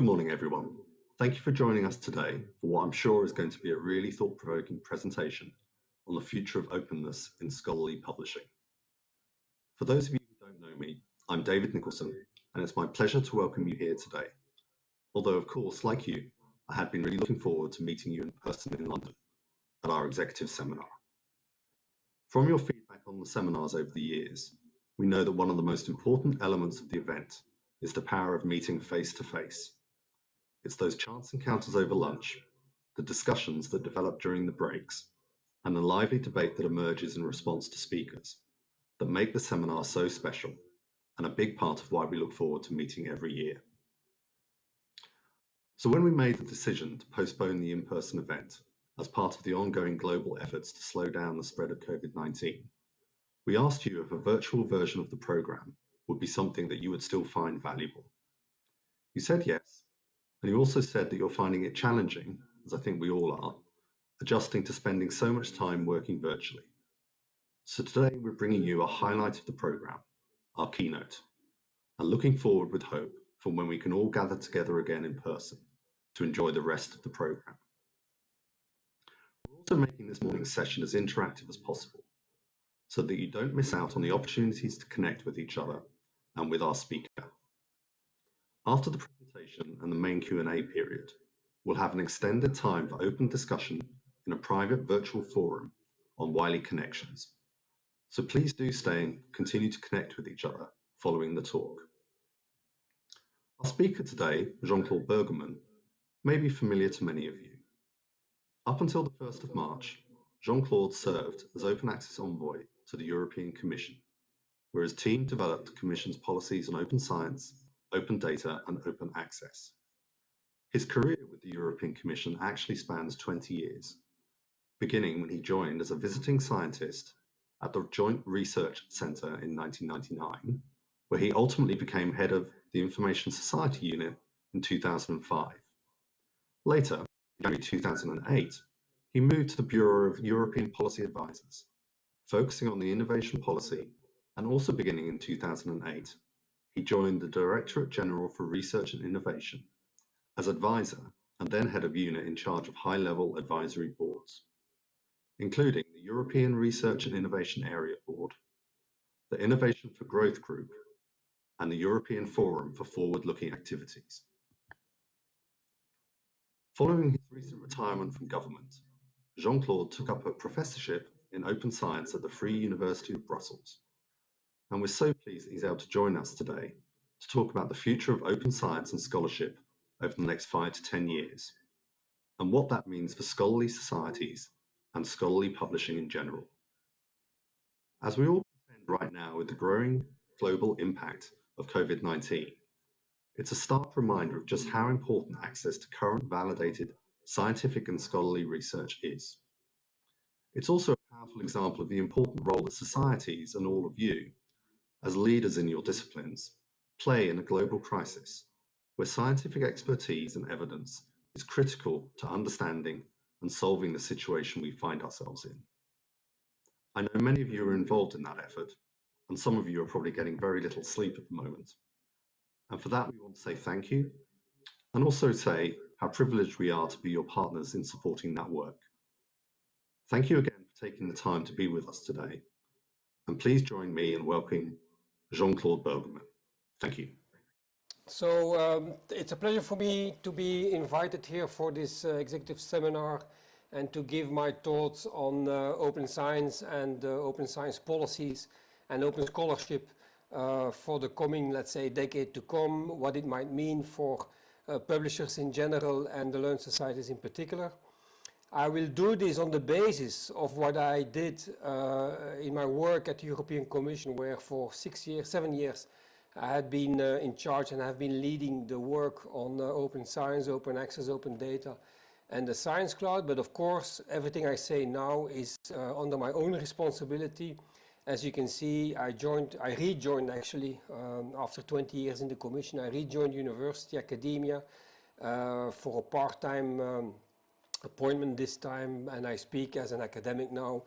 morning, everyone. Thank you for joining us today for what I'm sure is going to be a really thought-provoking presentation on the future of openness in scholarly publishing. For those of you who don't know me, I'm David Nicholson, and it's my pleasure to welcome you here today. Although, of course, like you, I had been really looking forward to meeting you in person in London at our executive seminar. From your feedback on the seminars over the years, we know that one of the most important elements of the event is the power of meeting face-to-face. It's those chance encounters over lunch, the discussions that develop during the breaks, and the lively debate that emerges in response to speakers that make the seminar so special and a big part of why we look forward to meeting every year. So when we made the decision to postpone the in-person event as part of the ongoing global efforts to slow down the spread of COVID-19, we asked you if a virtual version of the program would be something that you would still find valuable. You said yes, and you also said that you're finding it challenging, as I think we all are, adjusting to spending so much time working virtually. So today we're bringing you a highlight of the program, our keynote, and looking forward with hope for when we can all gather together again in person to enjoy the rest of the program. We're also making this morning's session as interactive as possible, so that you don't miss out on the opportunities to connect with each other and with our speaker. After the presentation and the main Q&A period, we'll have an extended time for open discussion in a private virtual forum on Wiley Connections. So please do stay and continue to connect with each other following the talk. Our speaker today, Jean-Claude Burgelman, may be familiar to many of you. Up until the 1st of March, Jean-Claude served as Open Access Envoy to the European Commission, where his team developed the Commission's policies on open science, open data, and open access. His career with the European Commission actually spans 20 years, beginning when he joined as a visiting scientist at the Joint Research Centre in 1999, where he ultimately became head of the Information Society Unit in 2005. Later, in January 2008, he moved to the Bureau of European Policy Advisors, focusing on the innovation policy, and also beginning in 2008, he joined the Directorate General for Research and Innovation as advisor and then head of unit in charge of high-level advisory boards, including the European Research and Innovation Area Board, the Innovation for Growth Group, and the European Forum for Forward-Looking Activities. Following his recent retirement from government, Jean-Claude took up a professorship in open science at the Free University of Brussels, and we're so pleased that he's able to join us today to talk about the future of open science and scholarship over the next 5 to 10 years, and what that means for scholarly societies and scholarly publishing in general. As we all contend right now with the growing global impact of COVID-19, it's a stark reminder of just how important access to current validated scientific and scholarly research is. It's also a powerful example of the important role that societies and all of you, as leaders in your disciplines, play in a global crisis where scientific expertise and evidence is critical to understanding and solving the situation we find ourselves in. I know many of you are involved in that effort, and some of you are probably getting very little sleep at the moment. And for that, we want to say thank you, and also say how privileged we are to be your partners in supporting that work. Thank you again for taking the time to be with us today, and please join me in welcoming Jean-Claude Burgelman. Thank you. So it's a pleasure for me to be invited here for this executive seminar and to give my thoughts on open science and open science policies and open scholarship for the coming, let's say, decade to come, what it might mean for publishers in general and the learned societies in particular. I will do this on the basis of what I did in my work at the European Commission, where for 7 years, I had been in charge and have been leading the work on open science, open access, open data, and the Science Cloud. But of course, everything I say now is under my own responsibility. As you can see, I rejoined actually, after 20 years in the Commission, I rejoined university, academia, for a part-time appointment this time, and I speak as an academic now,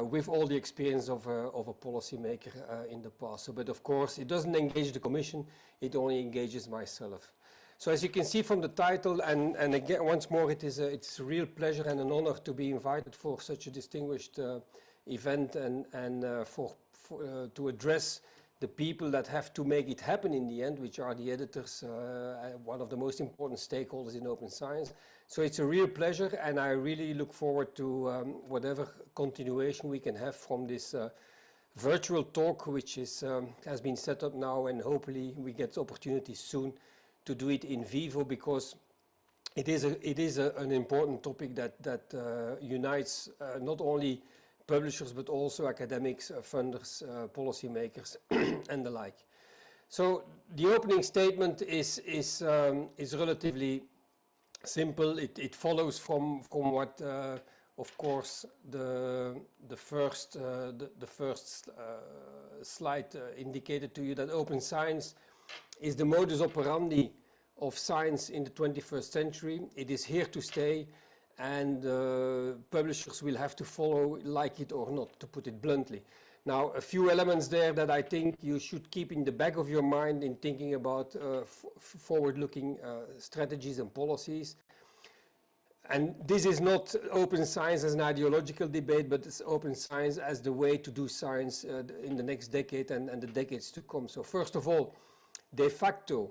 with all the experience of a policymaker in the past. But of course, it doesn't engage the Commission, it only engages myself. So as you can see from the title, and again, once more, it's a real pleasure and an honor to be invited for such a distinguished event and to address the people that have to make it happen in the end, which are the editors, one of the most important stakeholders in open science. So it's a real pleasure, and I really look forward to whatever continuation we can have from this virtual talk, which has been set up now, and hopefully we get opportunities soon to do it in vivo, because it is an important topic that unites not only publishers but also academics, funders, policymakers, and the like. So the opening statement is relatively simple. It follows from what, of course, the first slide indicated to you, that open science is the modus operandi of science in the 21st century. It is here to stay, and publishers will have to follow, like it or not, to put it bluntly. Now, a few elements there that I think you should keep in the back of your mind in thinking about forward-looking strategies and policies. And this is not open science as an ideological debate, but it's open science as the way to do science in the next decade and the decades to come. So first of all, de facto,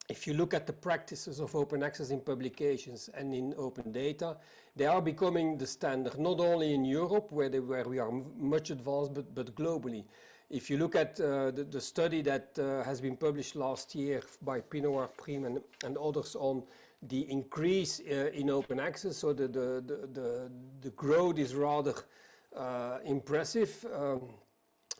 if you look at the practices of open access in publications and in open data, they are becoming the standard, not only in Europe, where we are much advanced, but globally. If you look at the study that has been published last year by Pinoir, Prim, and others on the increase in open access, so the growth is rather impressive.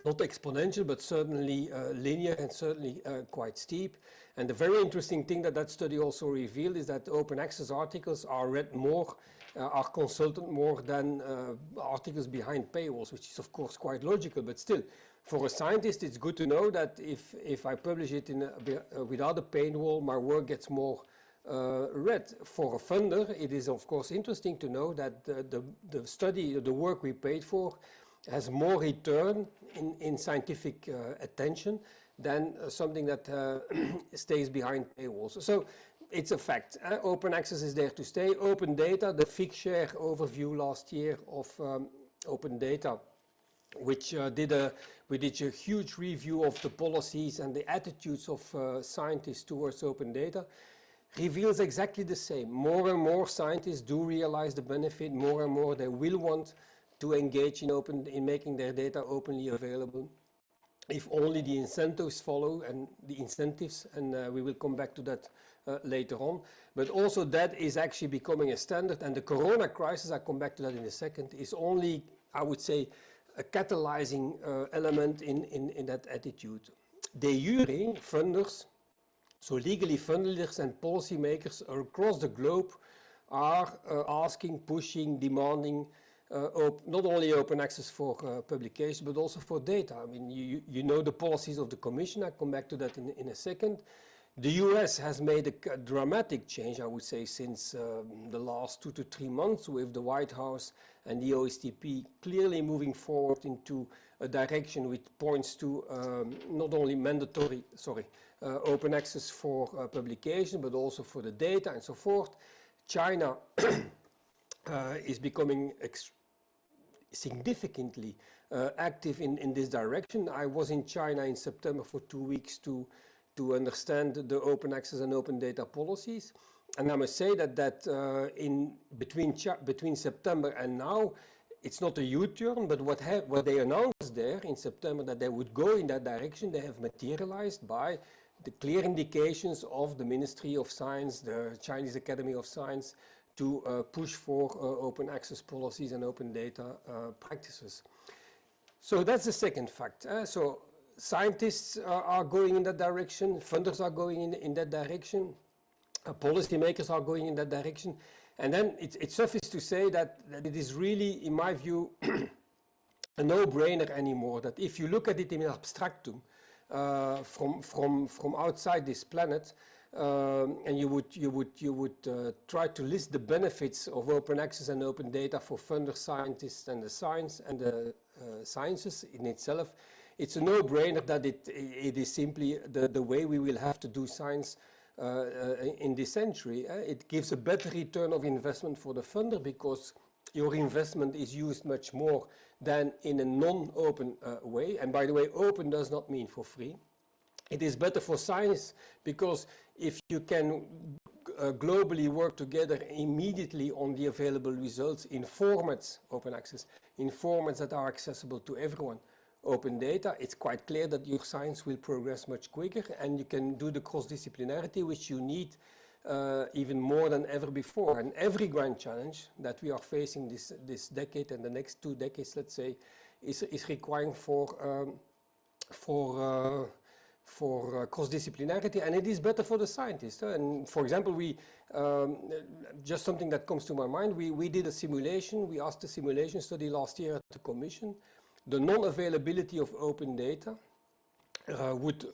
Not exponential, but certainly linear, and certainly quite steep. And the very interesting thing that study also revealed is that open access articles are read more, are consulted more than articles behind paywalls, which is of course quite logical, but still, for a scientist, it's good to know that if I publish it without a paywall, my work gets more read. For a funder, it is of course interesting to know that the study, the work we paid for, has more return in scientific attention than something that stays behind paywalls. So it's a fact. Open access is there to stay. Open data, the FigShare overview last year of open data, which we did a huge review of the policies and the attitudes of scientists towards open data, reveals exactly the same. More and more scientists do realize the benefit. More and more they will want to engage in making their data openly available, if only the incentives follow, and we will come back to that later on. But also that is actually becoming a standard, and the corona crisis, I'll come back to that in a second, is only, I would say, a catalyzing element in that attitude. De jure, funders, so legally funders and policymakers across the globe are asking, pushing, demanding not only open access for publication, but also for data. I mean, you know the policies of the Commission. I'll come back to that in a second. The US has made a dramatic change, I would say, since the last 2 to 3 months, with the White House and the OSTP clearly moving forward into a direction which points to not only mandatory, open access for publication, but also for the data and so forth. China is becoming significantly active in this direction. I was in China in September for 2 weeks to understand the open access and open data policies. And I must say that between September and now, it's not a U-turn, but what they announced there in September, that they would go in that direction, they have materialized by the clear indications of the Ministry of Science, the Chinese Academy of Science, to push for open access policies and open data practices. So that's the second fact. So scientists are going in that direction, funders are going in that direction, policymakers are going in that direction. And then it's suffice to say that it is really, in my view, a no-brainer anymore, that if you look at it in abstractum, from outside this planet, and you would try to list the benefits of open access and open data for funder scientists and the science and the sciences in itself, it's a no-brainer that it is simply the way we will have to do science in this century. It gives a better return of investment for the funder because your investment is used much more than in a non-open way. And by the way, open does not mean for free. It is better for science because if you can globally work together immediately on the available results in formats, open access, in formats that are accessible to everyone, open data, it's quite clear that your science will progress much quicker and you can do the cross-disciplinarity which you need even more than ever before. And every grand challenge that we are facing this decade and the next 2 decades, let's say, is requiring for cross-disciplinarity, and it is better for the scientists. And for example, we just something that comes to my mind, we did a simulation, we asked a simulation study last year at the Commission. The non-availability of open data would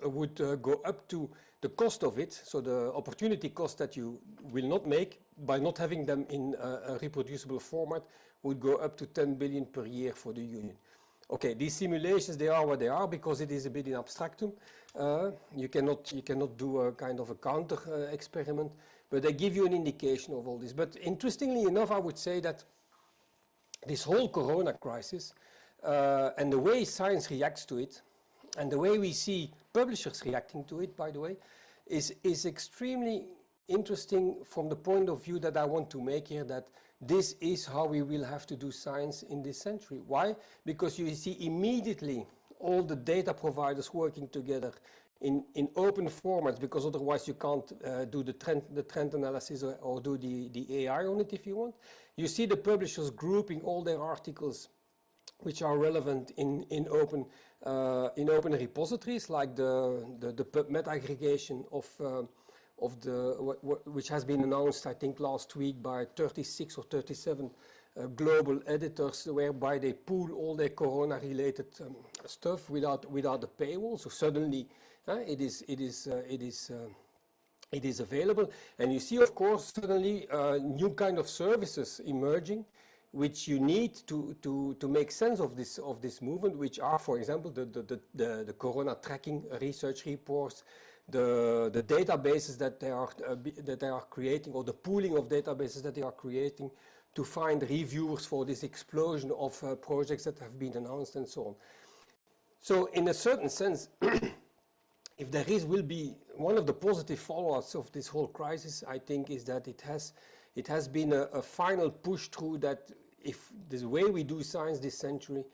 go up to the cost of it, so the opportunity cost that you will not make by not having them in a reproducible format would go up to 10 billion per year for the Union. Okay, these simulations, they are what they are because it is a bit in abstractum. You cannot do a kind of a counter experiment, but they give you an indication of all this. But interestingly enough, I would say that this whole corona crisis and the way science reacts to it, and the way we see publishers reacting to it, by the way, is extremely interesting from the point of view that I want to make here, that this is how we will have to do science in this century. Why? Because you see immediately all the data providers working together in open formats, because otherwise you can't do the trend analysis or do the AI on it if you want. You see the publishers grouping all their articles which are relevant in open repositories, like the PubMed aggregation which has been announced, I think, last week by 36 or 37 global editors, whereby they pool all their corona-related stuff without the paywall. So suddenly, it is available, and you see, of course, suddenly new kind of services emerging, which you need to make sense of this movement, which are, for example, the corona tracking research reports, the databases that they are creating, or the pooling of databases that they are creating to find reviewers for this explosion of projects that have been announced and so on. So in a certain sense, if there will be one of the positive follow-ups of this whole crisis, I think, is that it has been a final push through that if the way we do science this century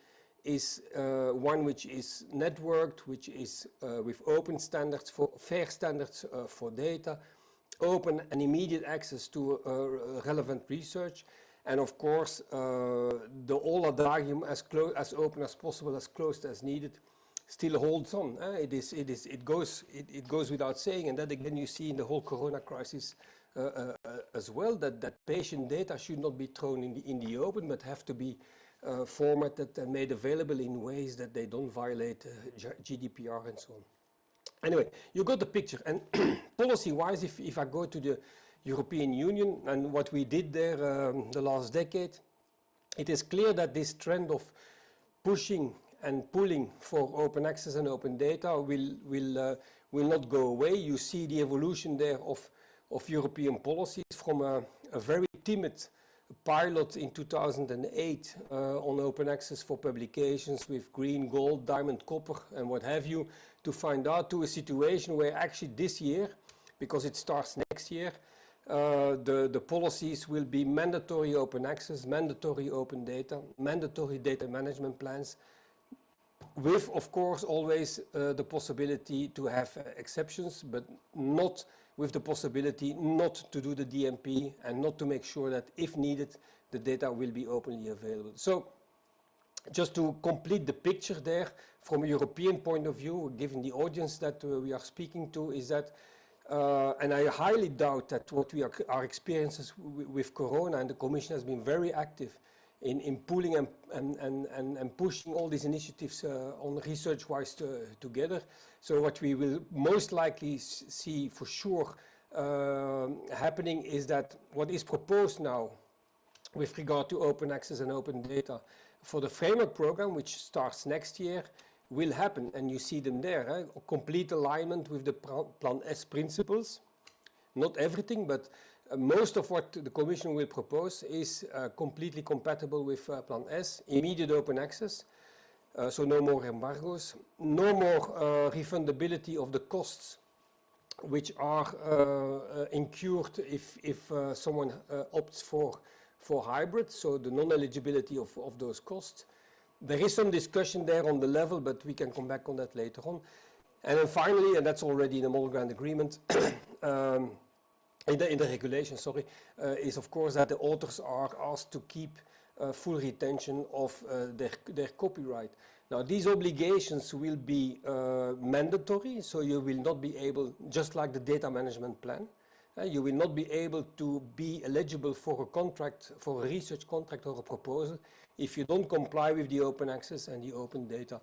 is one which is networked, which is with open standards, for fair standards for data, open and immediate access to relevant research, and of course the whole adagium as open as possible, as closed as needed, still holds on. It goes without saying, and that again you see in the whole corona crisis as well, that patient data should not be thrown in the open, but have to be formatted and made available in ways that they don't violate GDPR and so on. Anyway, you got the picture. And policy-wise, if I go to the European Union and what we did there the last decade, it is clear that this trend of pushing and pulling for open access and open data will not go away. You see the evolution there of European policies from a very timid pilot in 2008 on open access for publications with green, gold, diamond, copper and what have you, to find out to a situation where actually this year, because it starts next year, the policies will be mandatory open access, mandatory open data, mandatory data management plans, with, of course, always the possibility to have exceptions, but not with the possibility not to do the DMP and not to make sure that, if needed, the data will be openly available. So, just to complete the picture there, from a European point of view, given the audience that we are speaking to, is that, and I highly doubt that what our experiences with Corona, and the Commission has been very active in pooling and pushing all these initiatives on research-wise together. So what we will most likely see for sure happening is that what is proposed now with regard to open access and open data for the framework program, which starts next year, will happen, and you see them there. Complete alignment with the Plan S principles, not everything, but most of what the Commission will propose is completely compatible with Plan S, immediate open access, so no more embargoes, no more refundability of the costs which are incurred if someone opts for hybrid, so the non-eligibility of those costs. There is some discussion there on the level, but we can come back on that later on. And then finally, and that's already in the model grant agreement, in the regulation, sorry, is of course that the authors are asked to keep full retention of their copyright. Now, these obligations will be mandatory, so you will not be able, just like the data management plan, you will not be able to be eligible for a contract, for a research contract or a proposal, if you don't comply with the open access and the open data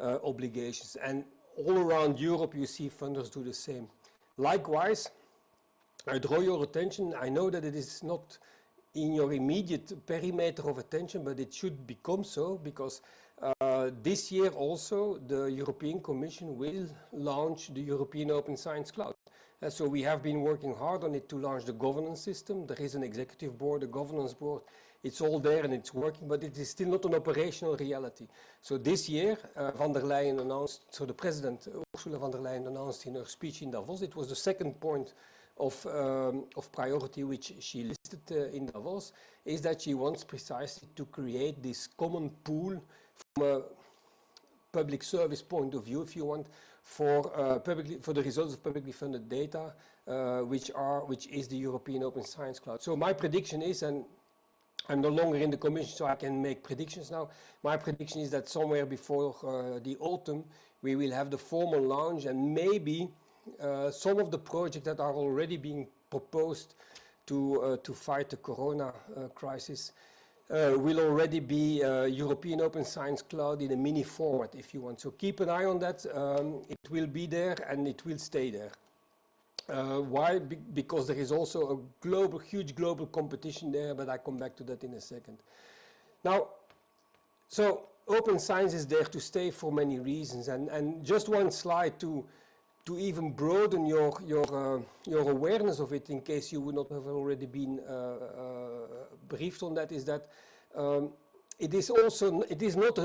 obligations. And all around Europe, you see funders do the same. Likewise, I draw your attention, I know that it is not in your immediate perimeter of attention, but it should become so, because this year also the European Commission will launch the European Open Science Cloud. So we have been working hard on it to launch the governance system. There is an executive board, a governance board. It's all there and it's working, but it is still not an operational reality. So this year, van der Leyen announced, so the President, Ursula von der Leyen, announced in her speech in Davos, it was the second point of priority which she listed in Davos, is that she wants precisely to create this common pool from a public service point of view, if you want, for the results of publicly funded data, which is the European Open Science Cloud. So my prediction is, and I'm no longer in the Commission, so I can make predictions now. My prediction is that somewhere before the autumn, we will have the formal launch, and maybe some of the projects that are already being proposed to fight the corona crisis will already be European Open Science Cloud in a mini format, if you want. So keep an eye on that. It will be there and it will stay there. Why? Because there is also a huge global competition there, but I come back to that in a second. Now, so open science is there to stay for many reasons, and just one slide to even broaden your awareness of it, in case you would not have already been briefed on that, is that it is not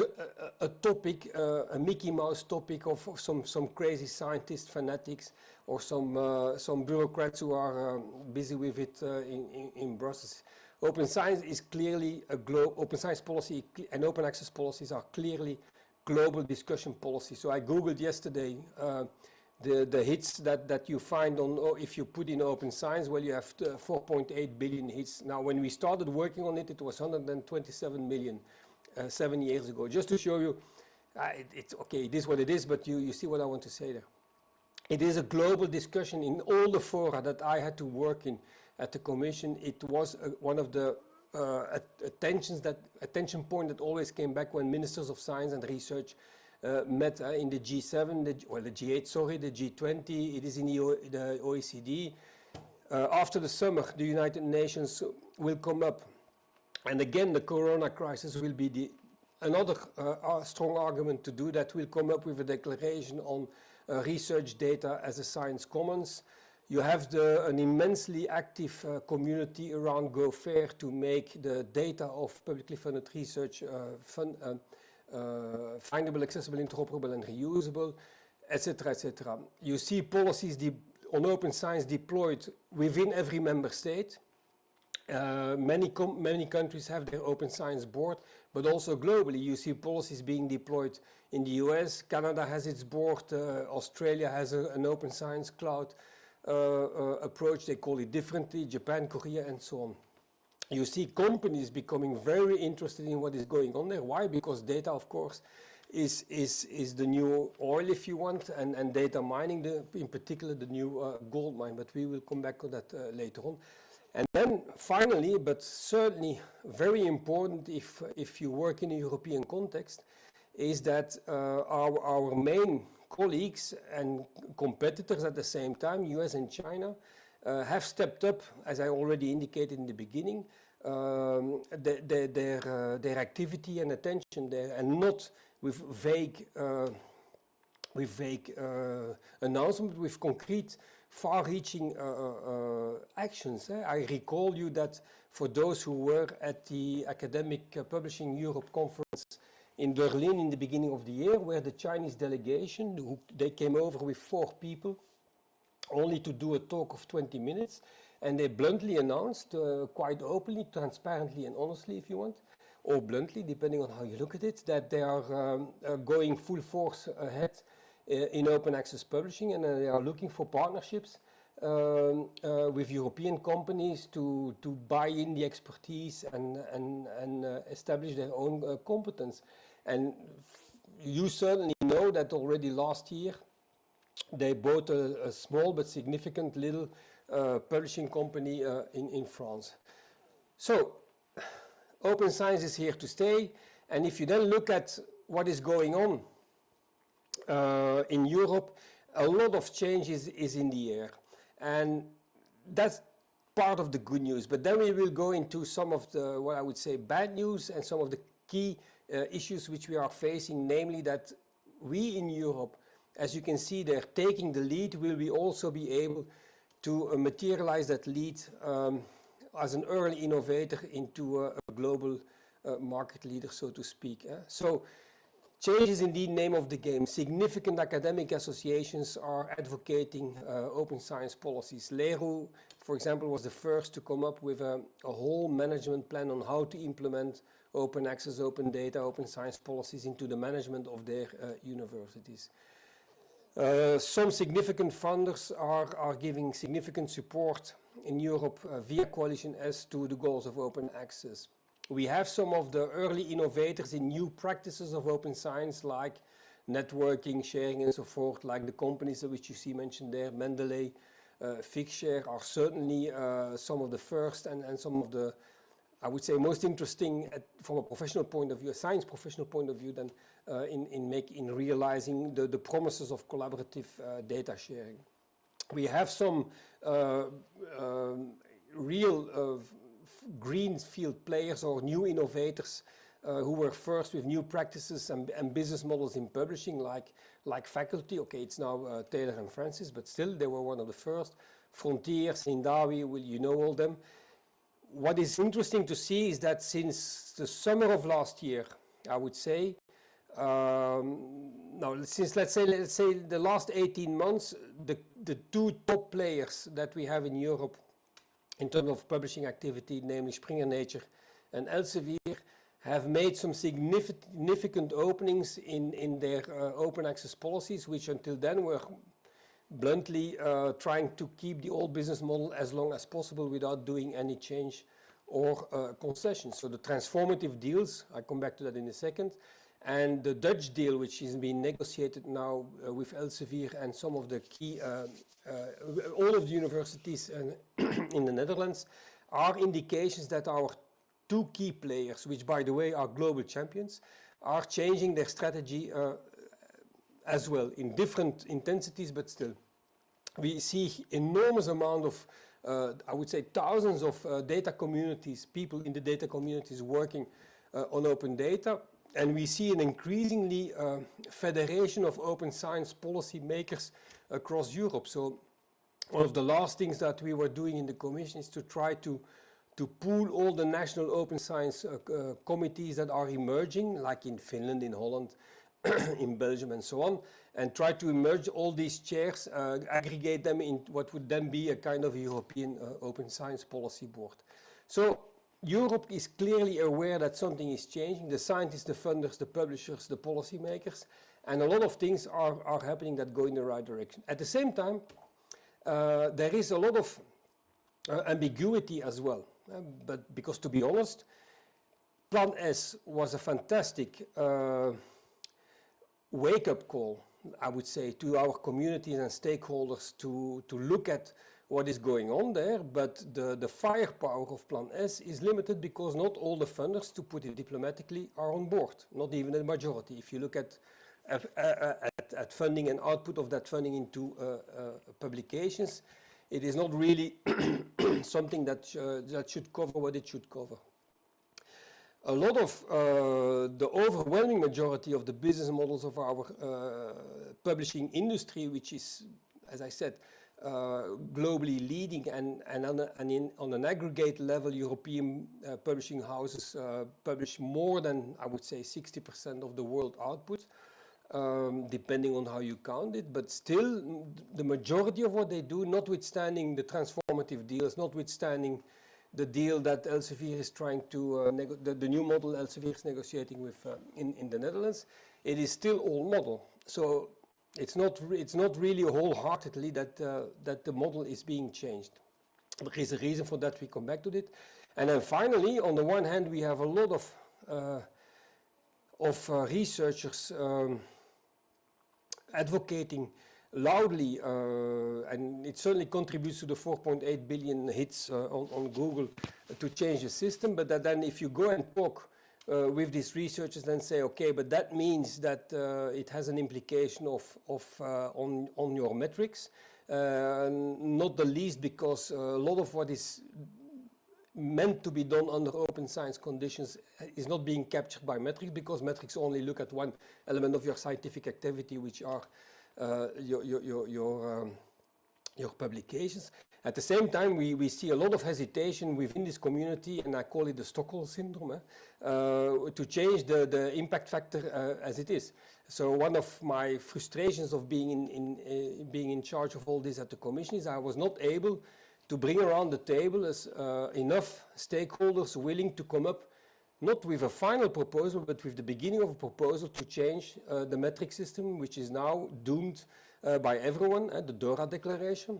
a topic, a Mickey Mouse topic of some crazy scientist fanatics or some bureaucrats who are busy with it in Brussels. Open science is clearly open science policy and open access policies are clearly global discussion policy. So I Googled yesterday the hits that you find on, if you put in open science, well, you have 4.8 billion hits. Now, when we started working on it, it was 127 million 7 years ago. Just to show you, it's okay, it is what it is, but you see what I want to say there. It is a global discussion in all the fora that I had to work in at the Commission. It was one of the attention point that always came back when ministers of science and research met in the G7, the G8, sorry, the G20, it is in the OECD. After the summer, the United Nations will come up, and again the corona crisis will be another strong argument to do that. Will come up with a declaration on research data as a science commons. You have an immensely active community around GoFair to make the data of publicly funded research findable, accessible, interoperable and reusable, etc., etc. You see policies on open science deployed within every member state. Many countries have their open science board, but also globally you see policies being deployed in the US. Canada has its board, Australia has an open science cloud approach, they call it differently, Japan, Korea and so on. You see companies becoming very interested in what is going on there. Why? Because data, of course, is the new oil, if you want, and data mining, in particular, the new gold mine. But we will come back to that later on. And then finally, but certainly very important if you work in a European context, is that our main colleagues and competitors at the same time, US and China, have stepped up, as I already indicated in the beginning, their activity and attention there, and not with vague announcements, with concrete far-reaching actions. I recall you that for those who were at the Academic Publishing Europe conference in Berlin in the beginning of the year, where the Chinese delegation, they came over with 4 people, only to do a talk of 20 minutes, and they bluntly announced, quite openly, transparently and honestly if you want, or bluntly, depending on how you look at it, that they are going full force ahead in open access publishing, and they are looking for partnerships with European companies to buy in the expertise and establish their own competence. And you certainly know that already last year they bought a small but significant little publishing company in France. So open science is here to stay, and if you then look at what is going on in Europe, a lot of change is in the air, and that's part of the good news. But then we will go into some of the, what I would say, bad news and some of the key issues which we are facing, namely that we in Europe, as you can see there, taking the lead, will we also be able to materialize that lead as an early innovator into a global market leader, so to speak. So change is indeed name of the game. Significant academic associations are advocating open science policies. Leroux, for example, was the first to come up with a whole management plan on how to implement open access, open data, open science policies into the management of their universities. Some significant funders are giving significant support in Europe via Coalition S to the goals of open access. We have some of the early innovators in new practices of open science, like networking, sharing and so forth, like the companies which you see mentioned there, Mendeley, Figshare, are certainly some of the first and some of the, I would say, most interesting from a professional point of view, a science professional point of view, than in realizing the promises of collaborative data sharing. We have some real greenfield players or new innovators who were first with new practices and business models in publishing, like faculty. Okay, it's now Taylor and Francis, but still they were one of the first. Frontier, Sindawi, well, you know all them. What is interesting to see is that since the summer of last year, I would say, since let's say the last 18 months, the 2 top players that we have in Europe in terms of publishing activity, namely Springer Nature and Elsevier, have made some significant openings in their open access policies, which until then were bluntly trying to keep the old business model as long as possible without doing any change or concessions. So the transformative deals, I'll come back to that in a second, and the Dutch deal, which is being negotiated now with Elsevier and some of the key, all of the universities in the Netherlands, are indications that our 2 key players, which by the way are global champions, are changing their strategy as well, in different intensities, but still. We see enormous amount of, I would say, thousands of data communities, people in the data communities working on open data, and we see an increasingly federation of open science policy makers across Europe. So one of the last things that we were doing in the Commission is to try to pool all the national open science committees that are emerging, like in Finland, in Holland, in Belgium and so on, and try to merge all these chairs, aggregate them in what would then be a kind of European open science policy board. So Europe is clearly aware that something is changing. The scientists, the funders, the publishers, the policymakers, and a lot of things are happening that go in the right direction. At the same time, there is a lot of ambiguity as well. But because, to be honest, Plan S was a fantastic wake-up call, I would say, to our communities and stakeholders to look at what is going on there, but the firepower of Plan S is limited because not all the funders, to put it diplomatically, are on board, not even a majority. If you look at funding and output of that funding into publications, it is not really something that should cover what it should cover. A lot of the overwhelming majority of the business models of our publishing industry, which is, as I said, globally leading, and on an aggregate level, European publishing houses publish more than, I would say, 60% of the world output, depending on how you count it. But still, the majority of what they do, notwithstanding the transformative deals, notwithstanding the deal that Elsevier is trying to, the new model Elsevier is negotiating with in the Netherlands, it is still old model. So it's not really wholeheartedly that the model is being changed. There is a reason for that. We come back to it. And then finally, on the one hand, we have a lot of researchers advocating loudly, and it certainly contributes to the 4.8 billion hits on Google to change the system. But then if you go and talk with these researchers, then say, okay, but that means that it has an implication on your metrics, not the least because a lot of what is meant to be done under open science conditions is not being captured by metrics, because metrics only look at one element of your scientific activity, which are your publications. At the same time, we see a lot of hesitation within this community, and I call it the Stockholm syndrome, to change the impact factor as it is. So one of my frustrations of being in charge of all this at the Commission is I was not able to bring around the table enough stakeholders willing to come up not with a final proposal, but with the beginning of a proposal to change the metric system, which is now doomed by everyone, the DORA declaration.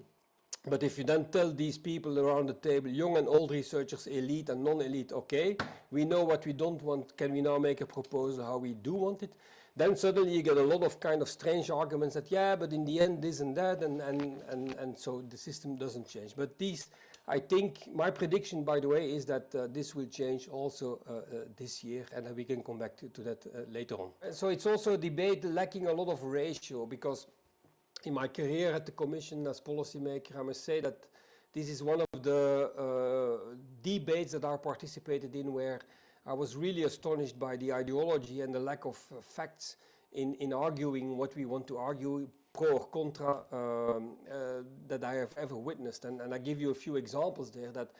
But if you then tell these people around the table, young and old researchers, elite and non-elite, okay, we know what we don't want, can we now make a proposal how we do want it? Then suddenly you get a lot of kind of strange arguments that, yeah, but in the end this and that, and so the system doesn't change. But these, I think, my prediction, by the way, is that this will change also this year, and we can come back to that later on. And so it's also a debate lacking a lot of ratio, because in my career at the Commission as policymaker, I must say that this is one of the debates that I participated in where I was really astonished by the ideology and the lack of facts in arguing what we want to argue, pro or contra, that I have ever witnessed. And I give you a few examples there that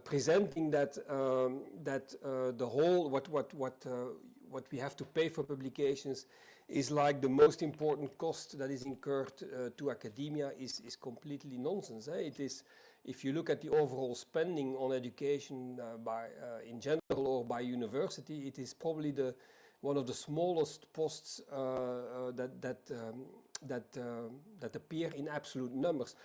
presenting that the whole what we have to pay for publications is like the most important cost that is incurred to academia is completely nonsense. It is, if you look at the overall spending on education in general or by university, it is probably one of the smallest posts that appear in absolute numbers.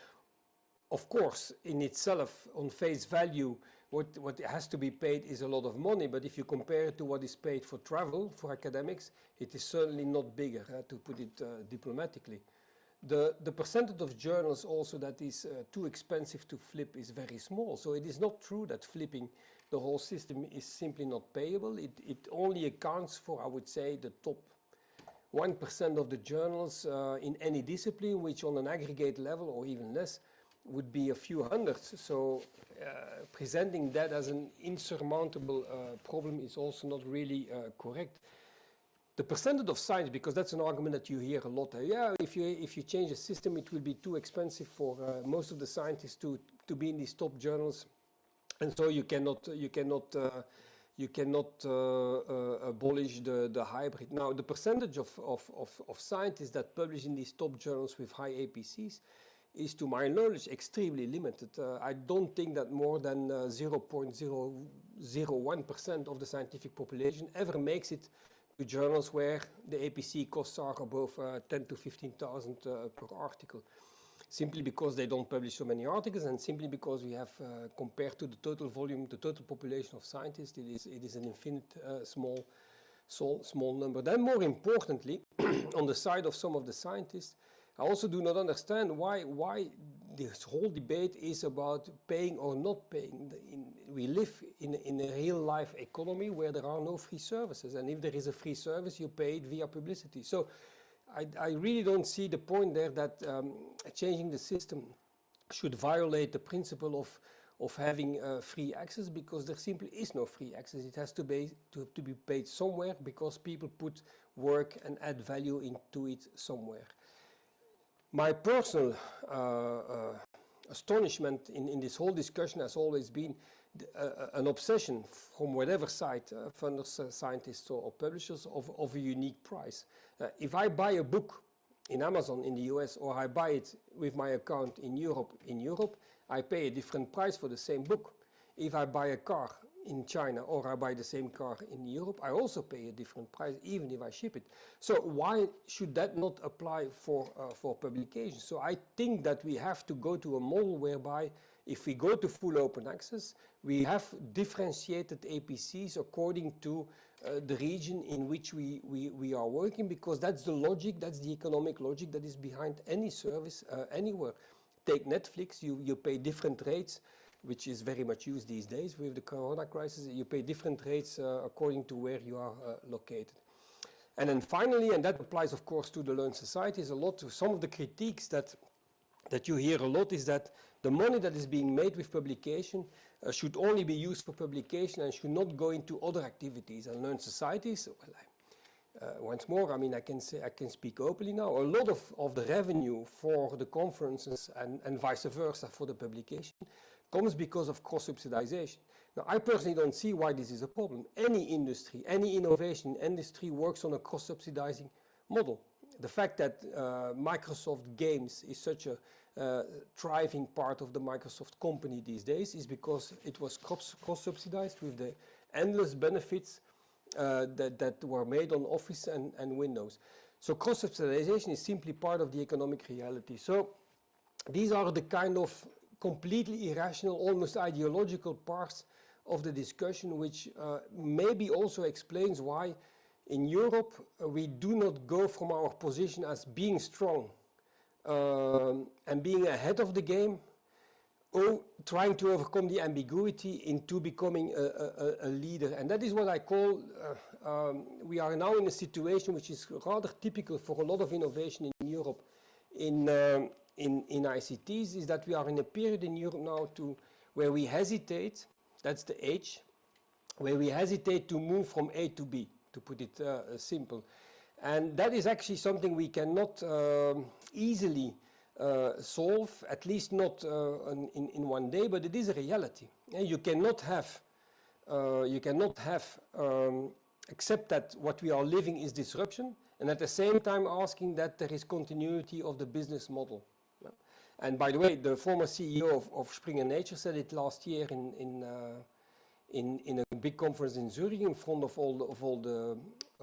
Of course, in itself, on face value, what has to be paid is a lot of money, but if you compare it to what is paid for travel, for academics, it is certainly not bigger, to put it diplomatically. The percentage of journals also that is too expensive to flip is very small, so it is not true that flipping the whole system is simply not payable. It only accounts for, I would say, the top 1% of the journals in any discipline, which on an aggregate level, or even less, would be a few hundreds. So presenting that as an insurmountable problem is also not really correct. The percentage of science, because that's an argument that you hear a lot. Yeah, if you change the system, it will be too expensive for most of the scientists to be in these top journals, and so you cannot abolish the hybrid. Now, the percentage of scientists that publish in these top journals with high APCs is, to my knowledge, extremely limited. I don't think that more than 0.001% of the scientific population ever makes it to journals where the APC costs are above 10 to 15,000 per article, simply because they don't publish so many articles, and simply because we have, compared to the total volume, the total population of scientists, it is an infinite small number. Then, more importantly, on the side of some of the scientists, I also do not understand why this whole debate is about paying or not paying. We live in a real-life economy where there are no free services, and if there is a free service, you pay it via publicity. So I really don't see the point there that changing the system should violate the principle of having free access, because there simply is no free access. It has to be paid somewhere, because people put work and add value into it somewhere. My personal astonishment in this whole discussion has always been an obsession from whatever side, funders, scientists or publishers, of a unique price. If I buy a book in Amazon in the US, or I buy it with my account in Europe, I pay a different price for the same book. If I buy a car in China or I buy the same car in Europe, I also pay a different price even if I ship it. So why should that not apply for publication? So I think that we have to go to a model whereby if we go to full open access, we have differentiated APCs according to the region in which we are working, because that's the logic, that's the economic logic that is behind any service anywhere. Take Netflix, you pay different rates, which is very much used these days with the corona crisis. You pay different rates according to where you are located. And then finally, and that applies of course to the Learned Societies a lot, to some of the critiques that you hear a lot is that the money that is being made with publication should only be used for publication and should not go into other activities. And Learned Societies, well, once more, I mean, I can speak openly now. A lot of the revenue for the conferences and vice versa for the publication comes because of cross-subsidization. Now, I personally don't see why this is a problem. Any industry, any innovation industry works on a cross-subsidizing model. The fact that Microsoft Games is such a thriving part of the Microsoft company these days is because it was cross-subsidized with the endless benefits that were made on Office and Windows. So cross-subsidization is simply part of the economic reality. So these are the kind of completely irrational, almost ideological parts of the discussion, which maybe also explains why in Europe we do not go from our position as being strong and being ahead of the game, or trying to overcome the ambiguity into becoming a leader. And that is what I call, we are now in a situation which is rather typical for a lot of innovation in Europe in ICTs, is that we are in a period in Europe now where we hesitate, that's the H, where we hesitate to move from A to B, to put it simple. And that is actually something we cannot easily solve, at least not in one day, but it is a reality. And you cannot have accept that what we are living is disruption, and at the same time asking that there is continuity of the business model. And by the way, the former CEO of Springer Nature said it last year in a big conference in Zurich in front of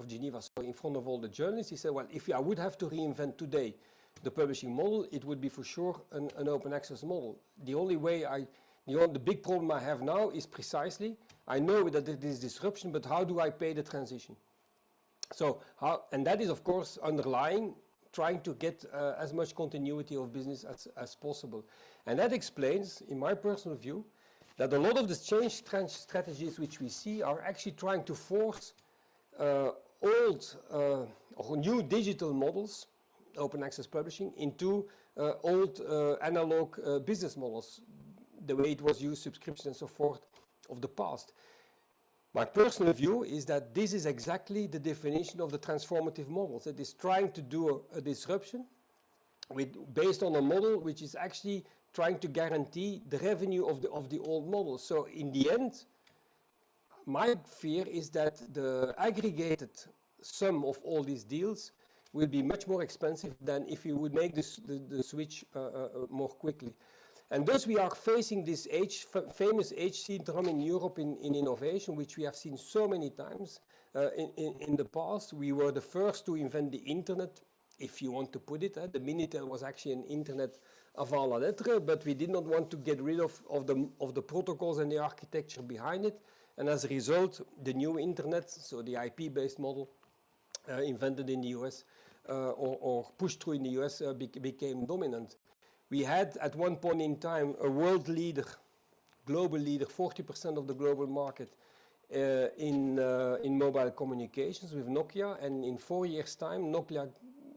Geneva, so in front of all the journalists. He said, well, if I would have to reinvent today the publishing model, it would be for sure an open access model. The only way the big problem I have now is precisely, I know that it is disruption, but how do I pay the transition? So and that is of course underlying trying to get as much continuity of business as possible. And that explains, in my personal view, that a lot of the change strategies which we see are actually trying to force old or new digital models, open access publishing, into old analog business models, the way it was used, subscription and so forth, of the past. My personal view is that this is exactly the definition of the transformative models. It is trying to do a disruption based on a model which is actually trying to guarantee the revenue of the old model. So in the end, my fear is that the aggregated sum of all these deals will be much more expensive than if you would make the switch more quickly. And thus we are facing this famous H syndrome in Europe in innovation, which we have seen so many times in the past. We were the first to invent the internet, if you want to put it. The Minitel was actually an internet avant la lettre, but we did not want to get rid of the protocols and the architecture behind it. And as a result, the new internet, so the IP-based model invented in the US or pushed through in the US became dominant. We had at one point in time a world leader, global leader, 40% of the global market in mobile communications with Nokia, and in 4 years' time Nokia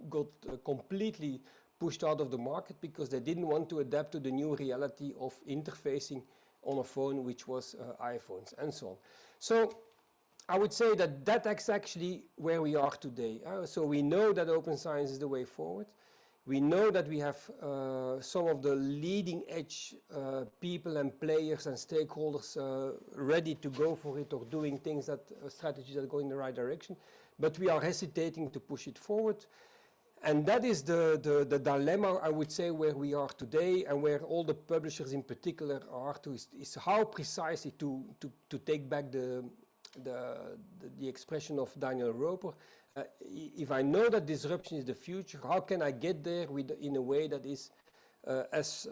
got completely pushed out of the market because they didn't want to adapt to the new reality of interfacing on a phone, which was iPhones and so on. So I would say that that's actually where we are today. So we know that open science is the way forward. We know that we have some of the leading edge people and players and stakeholders ready to go for it or doing things that strategies that go in the right direction, but we are hesitating to push it forward. And that is the dilemma, I would say, where we are today and where all the publishers in particular are to is how precisely to take back the expression of Daniel Roper. If I know that disruption is the future, how can I get there in a way that is as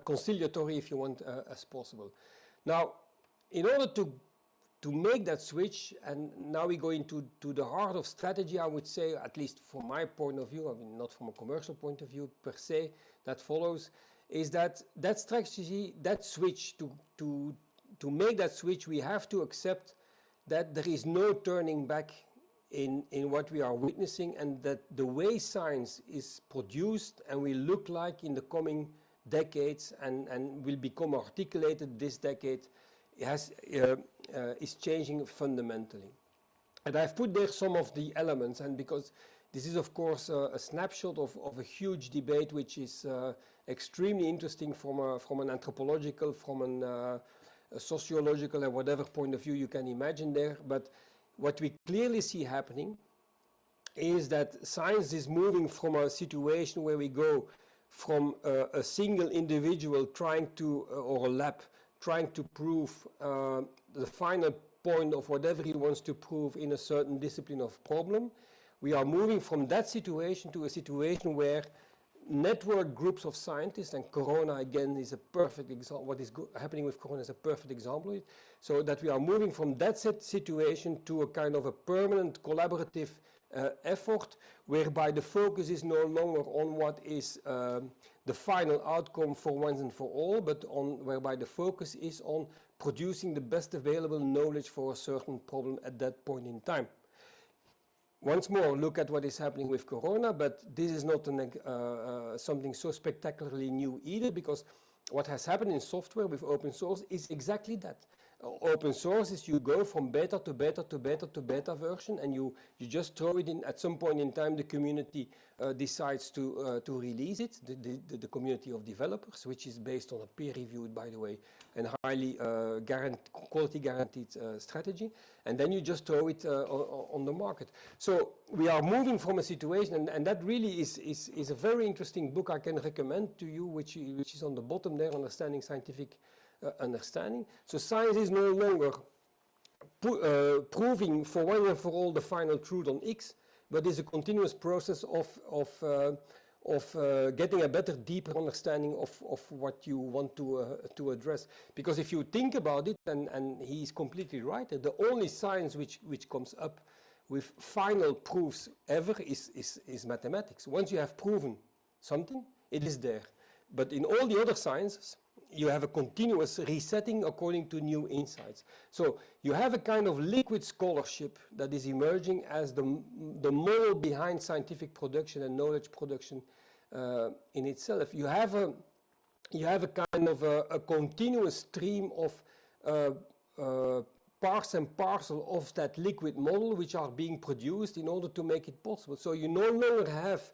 conciliatory, if you want, as possible? Now, in order to make that switch, and now we go into the heart of strategy, I would say, at least from my point of view, I mean, not from a commercial point of view per se, that follows, is that strategy, that switch, to make that switch, we have to accept that there is no turning back in what we are witnessing, and that the way science is produced and will look like in the coming decades and will become articulated this decade is changing fundamentally. And I've put there some of the elements, and because this is of course a snapshot of a huge debate which is extremely interesting from an anthropological, from a sociological and whatever point of view you can imagine there. But what we clearly see happening is that science is moving from a situation where we go from a single individual trying to, or a lab, trying to prove the final point of whatever he wants to prove in a certain discipline of problem. We are moving from that situation to a situation where network groups of scientists, and Corona again is a perfect example, what is happening with Corona is a perfect example of it, so that we are moving from that situation to a kind of a permanent collaborative effort, whereby the focus is no longer on what is the final outcome for once and for all, but whereby the focus is on producing the best available knowledge for a certain problem at that point in time. Once more, look at what is happening with Corona, but this is not something so spectacularly new either, because what has happened in software with open source is exactly that. Open source is you go from beta to beta to beta to beta version, and you just throw it in. At some point in time, the community decides to release it, the community of developers, which is based on a peer-reviewed, by the way, and highly quality guaranteed strategy, and then you just throw it on the market. So we are moving from a situation, and that really is a very interesting book I can recommend to you, which is on the bottom there, Understanding Scientific Understanding. So science is no longer proving for one and for all the final truth on X, but is a continuous process of getting a better, deeper understanding of what you want to address. Because if you think about it, and he's completely right, the only science which comes up with final proofs ever is mathematics. Once you have proven something, it is there. But in all the other sciences, you have a continuous resetting according to new insights. So you have a kind of liquid scholarship that is emerging as the model behind scientific production and knowledge production in itself. You have a kind of a continuous stream of parts and parcel of that liquid model which are being produced in order to make it possible. So you no longer have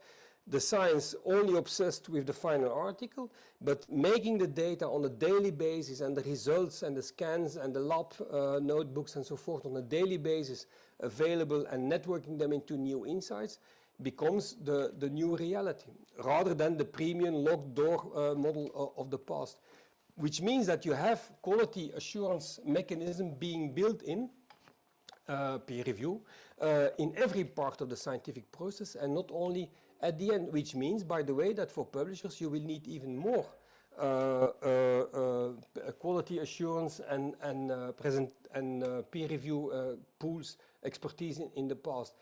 the science only obsessed with the final article, but making the data on a daily basis, and the results and the scans and the lab notebooks and so forth on a daily basis available, and networking them into new insights becomes the new reality, rather than the premium locked door model of the past. Which means that you have quality assurance mechanism being built in, peer review, in every part of the scientific process, and not only at the end, which means, by the way, that for publishers you will need even more quality assurance and peer review pools, expertise in the past.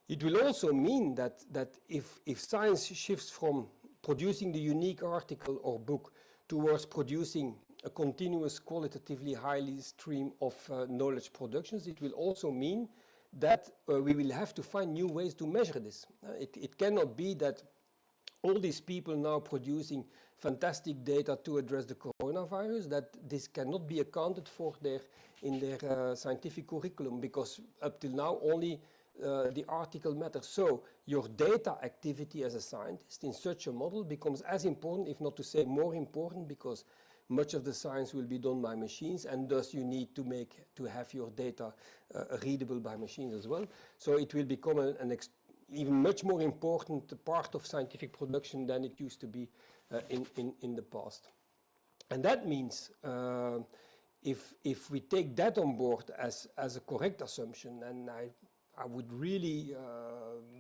It will also mean that if science shifts from producing the unique article or book towards producing a continuous, qualitatively highly stream of knowledge productions, it will also mean that we will have to find new ways to measure this. It cannot be that all these people now producing fantastic data to address the coronavirus, that this cannot be accounted for in their scientific curriculum, because up till now only the article matters. So your data activity as a scientist in such a model becomes as important, if not to say more important, because much of the science will be done by machines, and thus you need to have your data readable by machines as well. So it will become an even much more important part of scientific production than it used to be in the past. And that means if we take that on board as a correct assumption, and I would really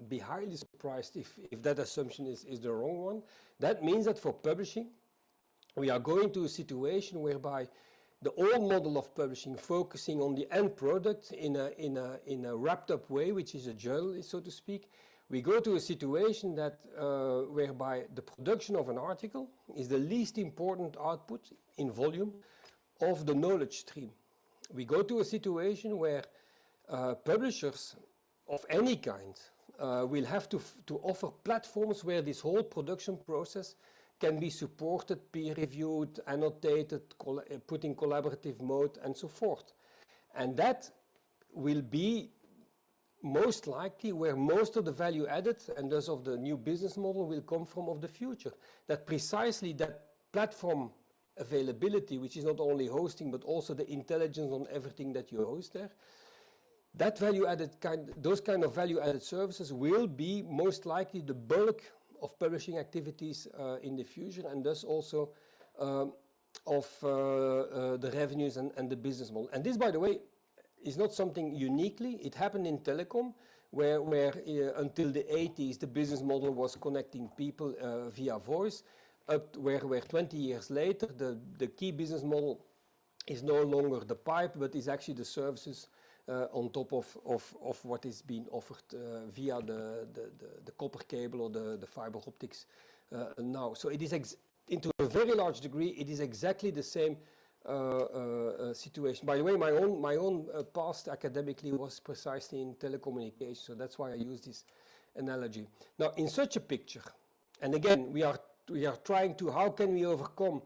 be highly surprised if that assumption is the wrong one, that means that for publishing, we are going to a situation whereby the old model of publishing, focusing on the end product in a wrapped up way, which is a journal, so to speak, we go to a situation that whereby the production of an article is the least important output in volume of the knowledge stream. We go to a situation where publishers of any kind will have to offer platforms where this whole production process can be supported, peer-reviewed, annotated, put in collaborative mode, and so forth. And that will be most likely where most of the value added, and thus of the new business model, will come from of the future. That precisely that platform availability, which is not only hosting, but also the intelligence on everything that you host there, that those kind of value-added services will be most likely the bulk of publishing activities in the future, and thus also of the revenues and the business model. And this, by the way, is not something uniquely. It happened in telecom, where until the 80s the business model was connecting people via voice, up to where 20 years later the key business model is no longer the pipe, but is actually the services on top of what is being offered via the copper cable or the fiber optics now. So it is, into a very large degree, it is exactly the same situation. By the way, my own past academically was precisely in telecommunications, so that's why I use this analogy. Now, in such a picture, and again, we are trying to, how can we overcome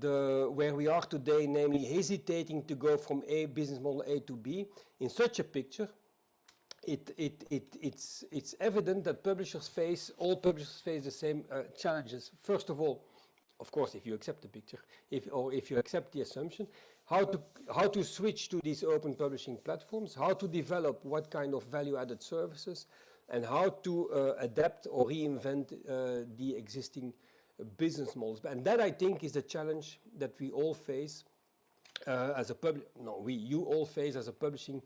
where we are today, namely hesitating to go from business model A to B. In such a picture, it's evident that all publishers face the same challenges. First of all, of course, if you accept the picture, if you accept the assumption, how to switch to these open publishing platforms, how to develop what kind of value-added services, and how to adapt or reinvent the existing business models. And that, I think, is the challenge that we all face as a you all face as a publishing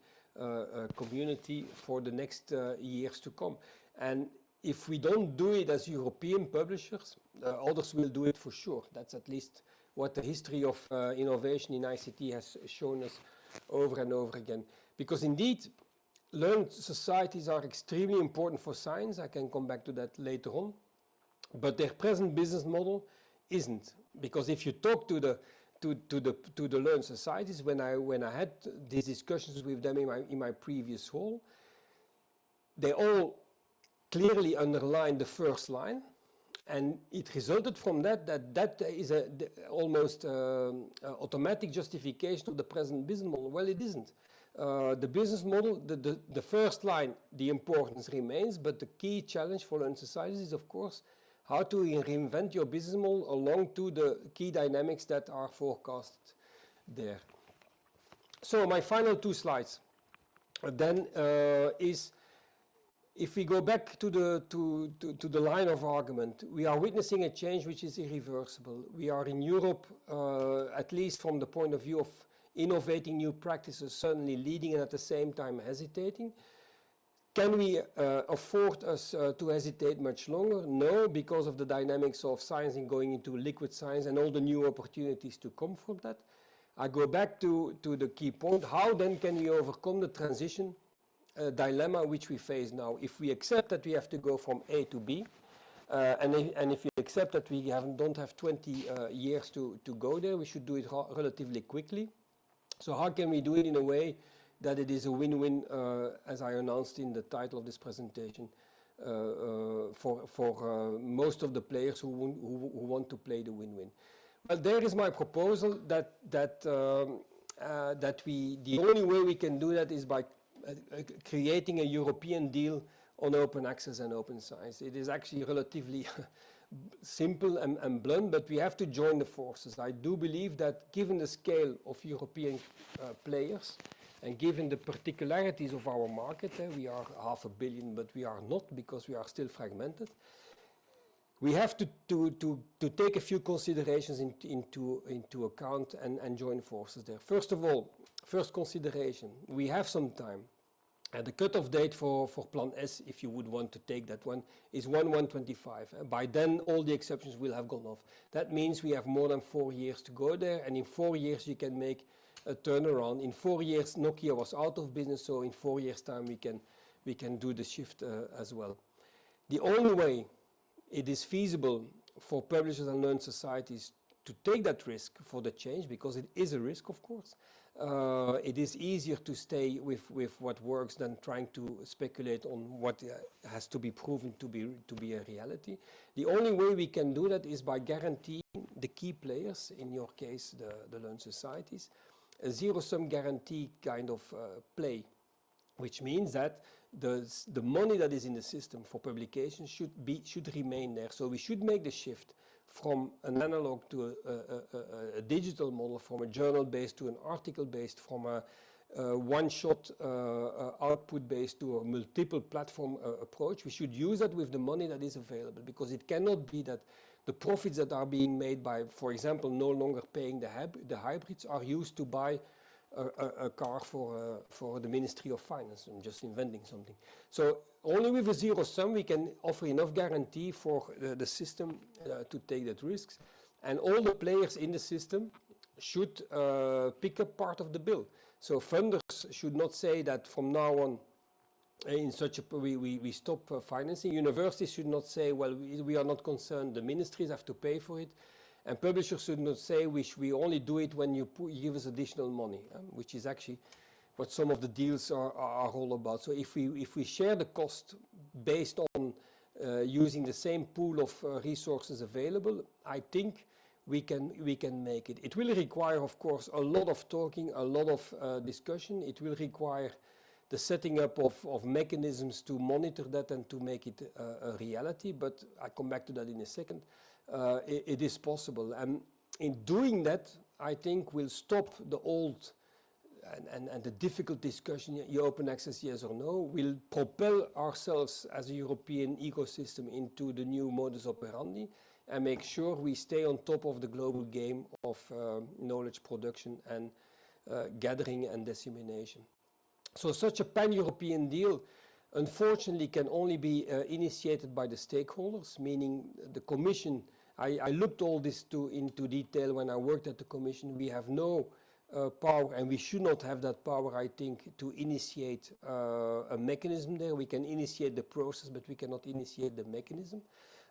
community for the next years to come. And if we don't do it as European publishers, others will do it for sure. That's at least what the history of innovation in ICT has shown us over and over again. Because indeed, learned societies are extremely important for science. I can come back to that later on. But their present business model isn't. Because if you talk to the learned societies, when I had these discussions with them in my previous role, they all clearly underlined the first line, and it resulted from that is almost automatic justification of the present business model. Well, it isn't. The business model, the first line, the importance remains, but the key challenge for learned societies is, of course, how to reinvent your business model along to the key dynamics that are forecasted there. So my final two slides then is, if we go back to the line of argument, we are witnessing a change which is irreversible. We are in Europe, at least from the point of view of innovating new practices, certainly leading and at the same time hesitating. Can we afford us to hesitate much longer? No, because of the dynamics of science and going into liquid science and all the new opportunities to come from that. I go back to the key point. How then can we overcome the transition dilemma which we face now? If we accept that we have to go from A to B, and if we accept that we don't have 20 years to go there, we should do it relatively quickly. So how can we do it in a way that it is a win-win, as I announced in the title of this presentation, for most of the players who want to play the win-win? Well, there is my proposal that the only way we can do that is by creating a European deal on open access and open science. It is actually relatively simple and blunt, but we have to join the forces. I do believe that given the scale of European players and given the particularities of our market, we are 500 million, but we are not because we are still fragmented. We have to take a few considerations into account and join forces there. First of all, first consideration, we have some time. And the cutoff date for Plan S, if you would want to take that one, is 1/1/25. By then, all the exceptions will have gone off. That means we have more than 4 years to go there, and in 4 years you can make a turnaround. In 4 years, Nokia was out of business, so in 4 years' time we can do the shift as well. The only way it is feasible for publishers and learned societies to take that risk for the change, because it is a risk, of course. It is easier to stay with what works than trying to speculate on what has to be proven to be a reality. The only way we can do that is by guaranteeing the key players, in your case the learned societies, a zero-sum guarantee kind of play, which means that the money that is in the system for publication should remain there. So we should make the shift from an analog to a digital model, from a journal-based to an article-based, from a one-shot output-based to a multiple platform approach. We should use that with the money that is available, because it cannot be that the profits that are being made by, for example, no longer paying the hybrids are used to buy a car for the Ministry of Finance. I'm just inventing something. So only with a zero sum we can offer enough guarantee for the system to take that risks, and all the players in the system should pick up part of the bill. So funders should not say that from now on in such a we stop financing. Universities should not say, well, we are not concerned, the ministries have to pay for it. And publishers should not say we only do it when you give us additional money, which is actually what some of the deals are all about. So if we share the cost based on using the same pool of resources available, I think we can make it. It will require, of course, a lot of talking, a lot of discussion. It will require the setting up of mechanisms to monitor that and to make it a reality. But I'll come back to that in a second. It is possible, and in doing that, I think we'll stop the old and the difficult discussion, you open access, yes or no. We'll propel ourselves as a European ecosystem into the new modus operandi and make sure we stay on top of the global game of knowledge production and gathering and dissemination. So such a pan-European deal unfortunately can only be initiated by the stakeholders, meaning the Commission. I looked all this into detail when I worked at the Commission. We have no power, and we should not have that power, I think, to initiate a mechanism there. We can initiate the process, but we cannot initiate the mechanism.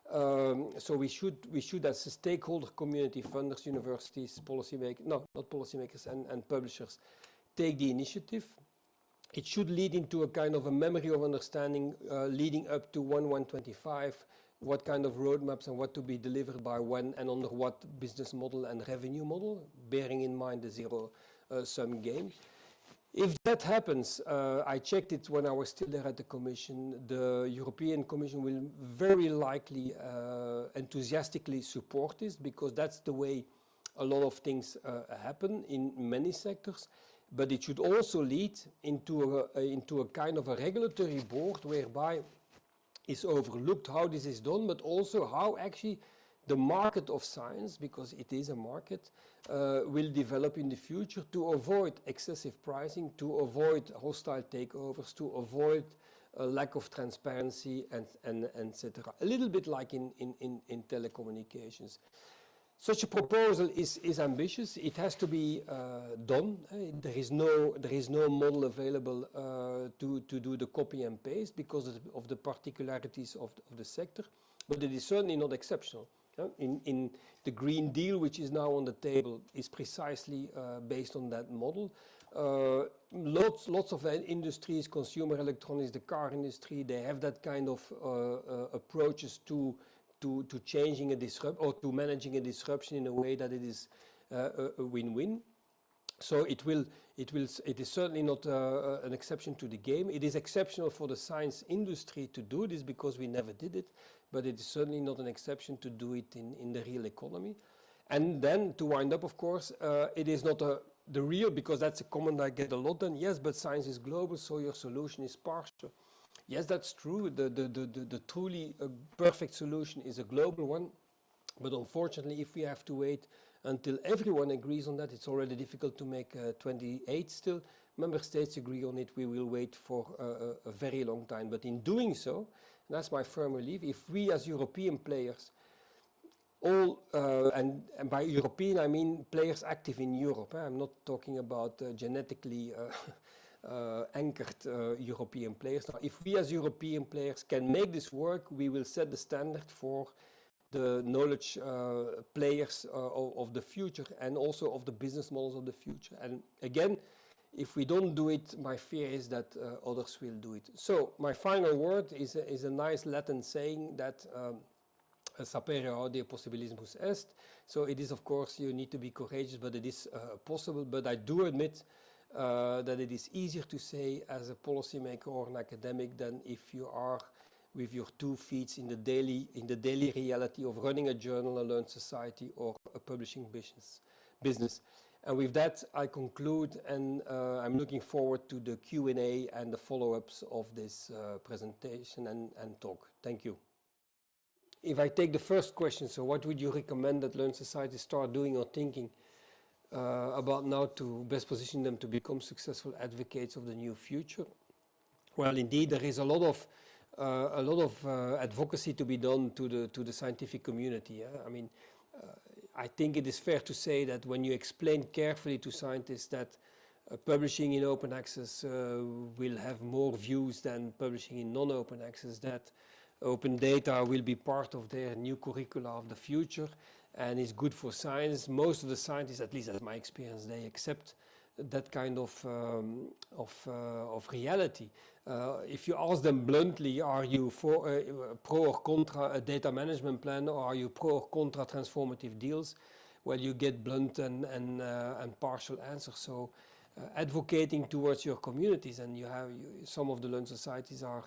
So we should as a stakeholder community, funders, universities, policymakers, no, not policymakers, and publishers, take the initiative. It should lead into a kind of a memory of understanding leading up to 1/1/25, what kind of roadmaps and what to be delivered by when and under what business model and revenue model, bearing in mind the zero-sum game. If that happens, I checked it when I was still there at the Commission, the European Commission will very likely enthusiastically support this, because that's the way a lot of things happen in many sectors. But it should also lead into a kind of a regulatory board whereby is overlooked how this is done, but also how actually the market of science, because it is a market, will develop in the future to avoid excessive pricing, to avoid hostile takeovers, to avoid a lack of transparency, and etc. A little bit like in telecommunications. Such a proposal is ambitious. It has to be done. There is no model available to do the copy and paste because of the particularities of the sector, but it is certainly not exceptional. In the Green Deal, which is now on the table, is precisely based on that model. Lots of industries, consumer electronics, the car industry, they have that kind of approaches to changing a disrupt or to managing a disruption in a way that it is a win-win. So it is certainly not an exception to the game. It is exceptional for the science industry to do this because we never did it, but it is certainly not an exception to do it in the real economy. And then to wind up, of course, it is not the real, because that's a comment I get a lot then, yes, but science is global, so your solution is partial. Yes, that's true. The truly perfect solution is a global one. But unfortunately, if we have to wait until everyone agrees on that, it's already difficult to make 28 still. Member states agree on it, we will wait for a very long time. But in doing so, and that's my firm belief, if we as European players, and by European I mean players active in Europe, I'm not talking about genetically anchored European players. Now, if we as European players can make this work, we will set the standard for the knowledge players of the future, and also of the business models of the future. And again, if we don't do it, my fear is that others will do it. So my final word is a nice Latin saying that sapere aude possibilismus est. So it is, of course, you need to be courageous, but it is possible. But I do admit that it is easier to say as a policymaker or an academic than if you are with your 2 feet in the daily reality of running a journal, a learned society, or a publishing business. And with that, I conclude, and I'm looking forward to the Q&A and the follow-ups of this presentation and talk. Thank you. If I take the first question, so what would you recommend that learned societies start doing or thinking about now to best position them to become successful advocates of the new future? Well, indeed, there is a lot of advocacy to be done to the scientific community. I mean, I think it is fair to say that when you explain carefully to scientists that publishing in open access will have more views than publishing in non-open access, that open data will be part of their new curricula of the future and is good for science, most of the scientists, at least as my experience, they accept that kind of reality. If you ask them bluntly, are you for pro or contra a data management plan, or are you pro or contra transformative deals? Well, you get blunt and partial answers. So advocating towards your communities, and some of the learned societies are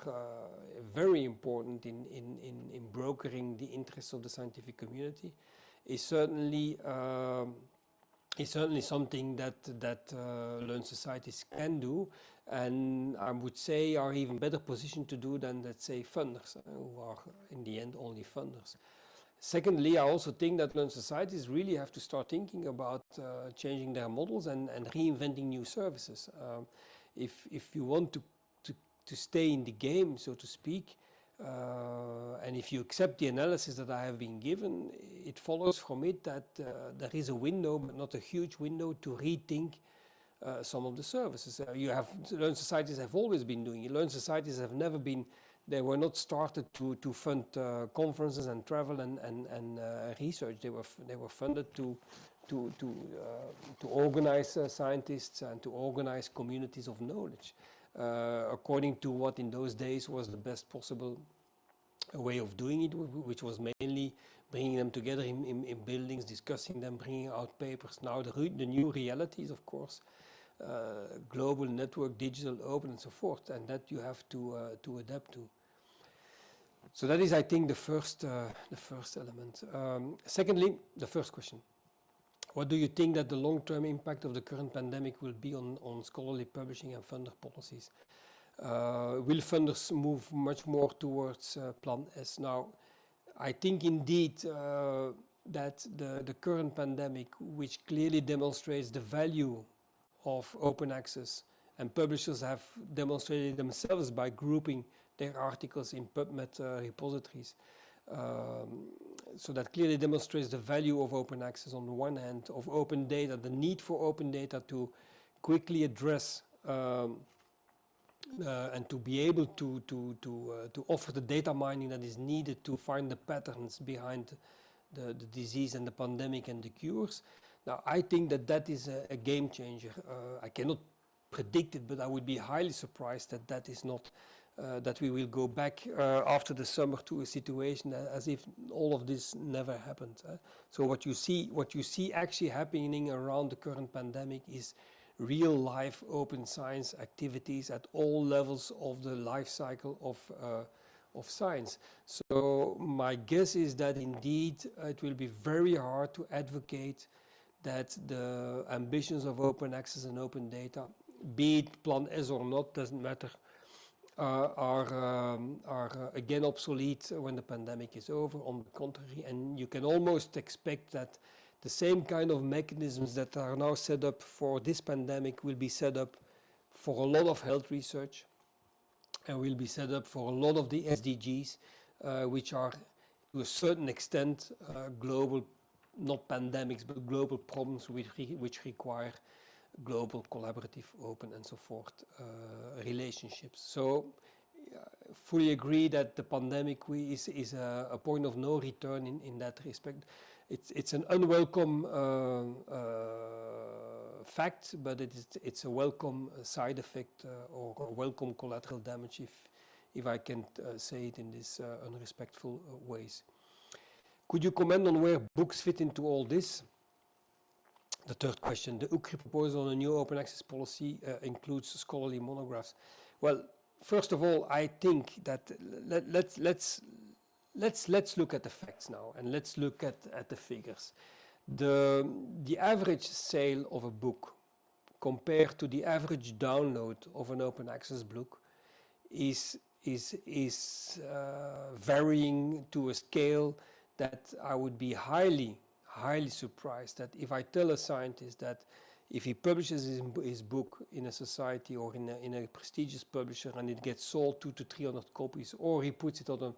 very important in brokering the interests of the scientific community, is certainly something that learned societies can do, and I would say are even better positioned to do than, let's say, funders, who are in the end only funders. Secondly, I also think that learned societies really have to start thinking about changing their models and reinventing new services. If you want to stay in the game, so to speak, and if you accept the analysis that I have been given, it follows from it that there is a window, but not a huge window, to rethink some of the services. Learned societies have always been doing it. Learned societies have never been, they were not started to fund conferences and travel and research. They were funded to organize scientists and to organize communities of knowledge, according to what in those days was the best possible way of doing it, which was mainly bringing them together in buildings, discussing them, bringing out papers. Now the new reality is, of course, global, network, digital, open, and so forth, and that you have to adapt to. So that is, I think, the first element. Secondly, the first question. What do you think that the long-term impact of the current pandemic will be on scholarly publishing and funder policies? Will funders move much more towards Plan S? Now, I think indeed that the current pandemic, which clearly demonstrates the value of open access, and publishers have demonstrated themselves by grouping their articles in PubMed repositories. So that clearly demonstrates the value of open access on the one hand, of open data, the need for open data to quickly address and to be able to offer the data mining that is needed to find the patterns behind the disease and the pandemic and the cures. Now, I think that is a game changer. I cannot predict it, but I would be highly surprised that is not that we will go back after the summer to a situation as if all of this never happened. So what you see actually happening around the current pandemic is real life open science activities at all levels of the life cycle of science. So my guess is that indeed it will be very hard to advocate that the ambitions of open access and open data, be it Plan S or not, doesn't matter, are again obsolete when the pandemic is over. On the contrary, and you can almost expect that the same kind of mechanisms that are now set up for this pandemic will be set up for a lot of health research and will be set up for a lot of the SDGs, which are to a certain extent global, not pandemics, but global problems which require global, collaborative, open and so forth relationships. So fully agree that the pandemic is a point of no return in that respect. It's an unwelcome fact, but it's a welcome side effect or a welcome collateral damage, if I can say it in this unrespectful ways. Could you comment on where books fit into all this? The third question, the UCRI proposal on a new open access policy includes scholarly monographs. Well, first of all, I think that let's look at the facts now, and let's look at the figures. The average sale of a book compared to the average download of an open access book is varying to a scale that I would be highly surprised that if I tell a scientist that if he publishes his book in a society or in a prestigious publisher and it gets sold 200 to 300 copies, or he puts it on an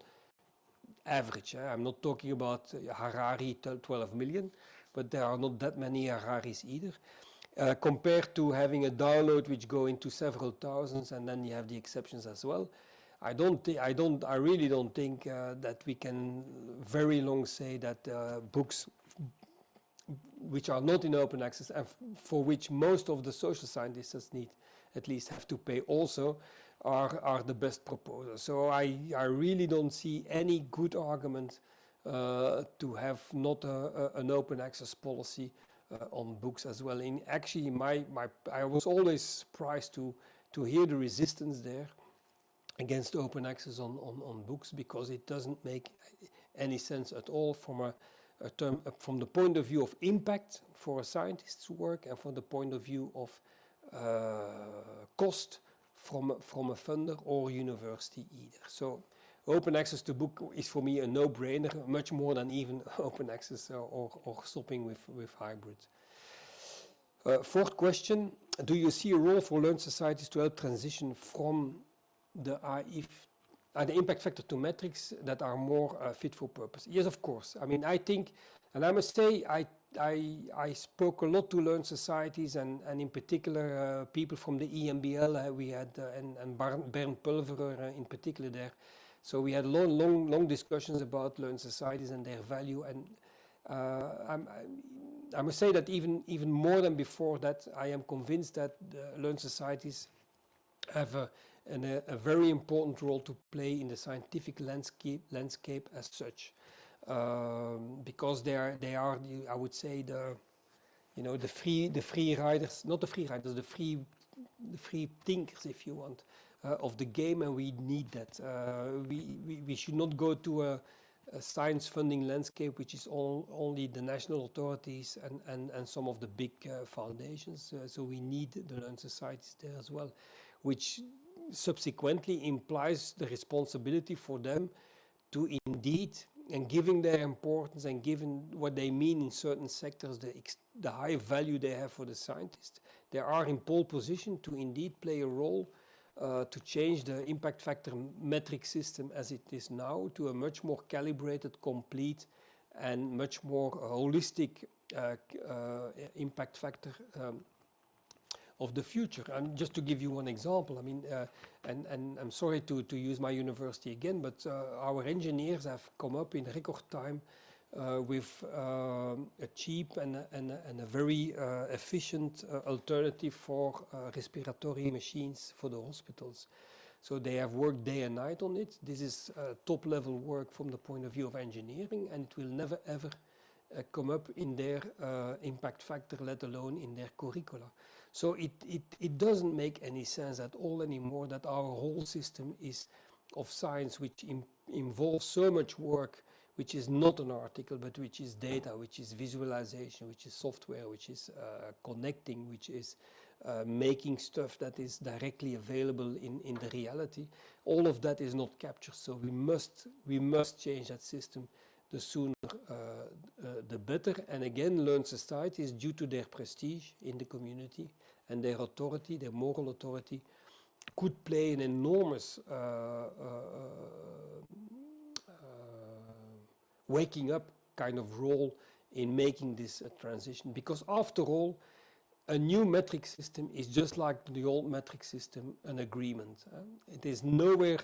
average, I'm not talking about Harari 12 million, but there are not that many Hararis either, compared to having a download which go into several thousands, and then you have the exceptions as well. I really don't think that we can very long say that books which are not in open access and for which most of the social scientists need at least have to pay also are the best proposals. So I really don't see any good argument to have not an open access policy on books as well. In actually, I was always surprised to hear the resistance there against open access on books, because it doesn't make any sense at all from from the point of view of impact for a scientist's work and from the point of view of cost from a funder or university either. So open access to book is for me a no-brainer, much more than even open access or stopping with hybrids. Fourth question, do you see a role for learned societies to help transition from the impact factor to metrics that are more fit for purpose? Yes, of course. I mean, I think, and I must say, I spoke a lot to learned societies and in particular people from the EMBL. We had and Bernd Pulverer in particular there. So we had long discussions about learned societies and their value. And I must say that even more than before that, I am convinced that learned societies have a very important role to play in the scientific landscape as such, because they are I would say the free riders, not the free riders, the free thinkers, if you want, of the game, and we need that. We should not go to a science funding landscape which is only the national authorities and some of the big foundations. So we need the learned societies there as well, which subsequently implies the responsibility for them to indeed, and giving their importance and given what they mean in certain sectors, the high value they have for the scientists, they are in pole position to indeed play a role to change the impact factor metric system as it is now to a much more calibrated, complete and much more holistic impact factor of the future. And just to give you one example, I mean, and I'm sorry to use my university again, but our engineers have come up in record time with a cheap and a very efficient alternative for respiratory machines for the hospitals. So they have worked day and night on it. This is top level work from the point of view of engineering, and it will never ever come up in their impact factor, let alone in their curricula. So it doesn't make any sense at all anymore that our whole system is of science, which involves so much work, which is not an article, but which is data, which is visualization, which is software, which is connecting, which is making stuff that is directly available in the reality. All of that is not captured, so we must change that system. The sooner the better. And again, learned societies, due to their prestige in the community and their authority, their moral authority, could play an enormous waking up kind of role in making this transition. Because after all, a new metric system is just like the old metric system, an agreement. It is nowhere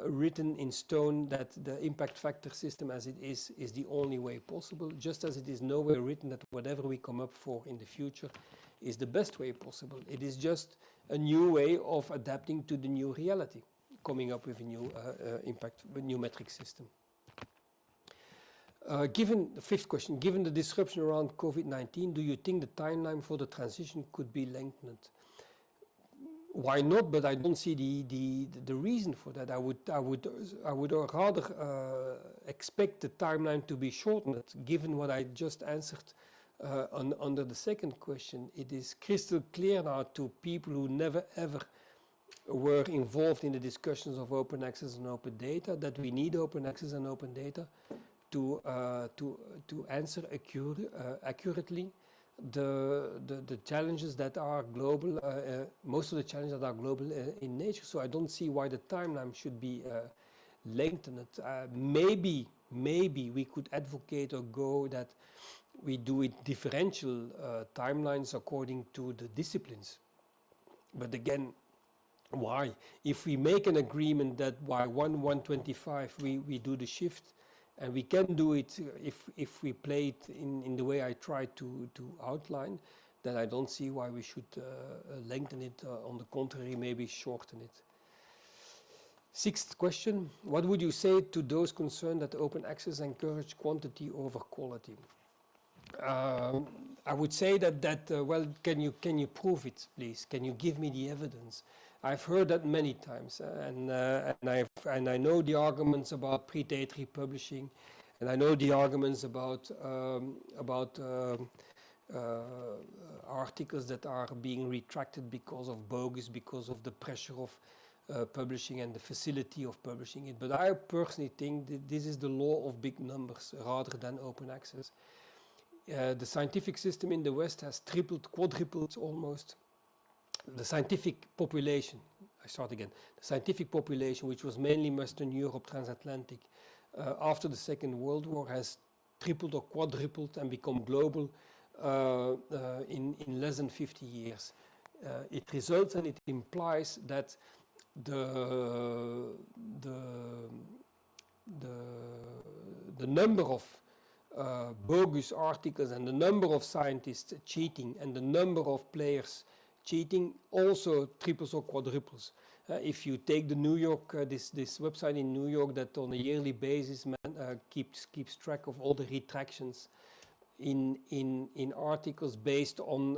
written in stone that the impact factor system as it is the only way possible, just as it is nowhere written that whatever we come up for in the future is the best way possible. It is just a new way of adapting to the new reality, coming up with a new new metric system. Given the fifth question, given the disruption around COVID-19, do you think the timeline for the transition could be lengthened? Why not? But I don't see the reason for that. I would rather expect the timeline to be shortened. Given what I just answered under the second question, it is crystal clear now to people who never ever were involved in the discussions of open access and open data that we need open access and open data to answer accurately the challenges that are global, most of the challenges that are global in nature. So I don't see why the timeline should be lengthened. Maybe we could advocate or go that we do it differential timelines according to the disciplines. But again, why? If we make an agreement that by 1/1/25 we do the shift, and we can do it if we play it in the way I tried to outline, then I don't see why we should lengthen it. On the contrary, maybe shorten it. Sixth question, what would you say to those concerned that open access encourage quantity over quality? I would say that well, can you prove it, please? Can you give me the evidence? I've heard that many times, and I know the arguments about predatory publishing, and I know the arguments about articles that are being retracted because of bogus, because of the pressure of publishing and the facility of publishing it. But I personally think that this is the law of big numbers rather than open access. The scientific system in the West has tripled, quadrupled almost. The scientific population, I start again, the scientific population, which was mainly Western Europe, transatlantic, after the Second World War has tripled or quadrupled and become global in less than 50 years. It results and it implies that the number of bogus articles and the number of scientists cheating and the number of players cheating also triples or quadruples. If you take the New York, this website in New York that on a yearly basis keeps track of all the retractions in articles based on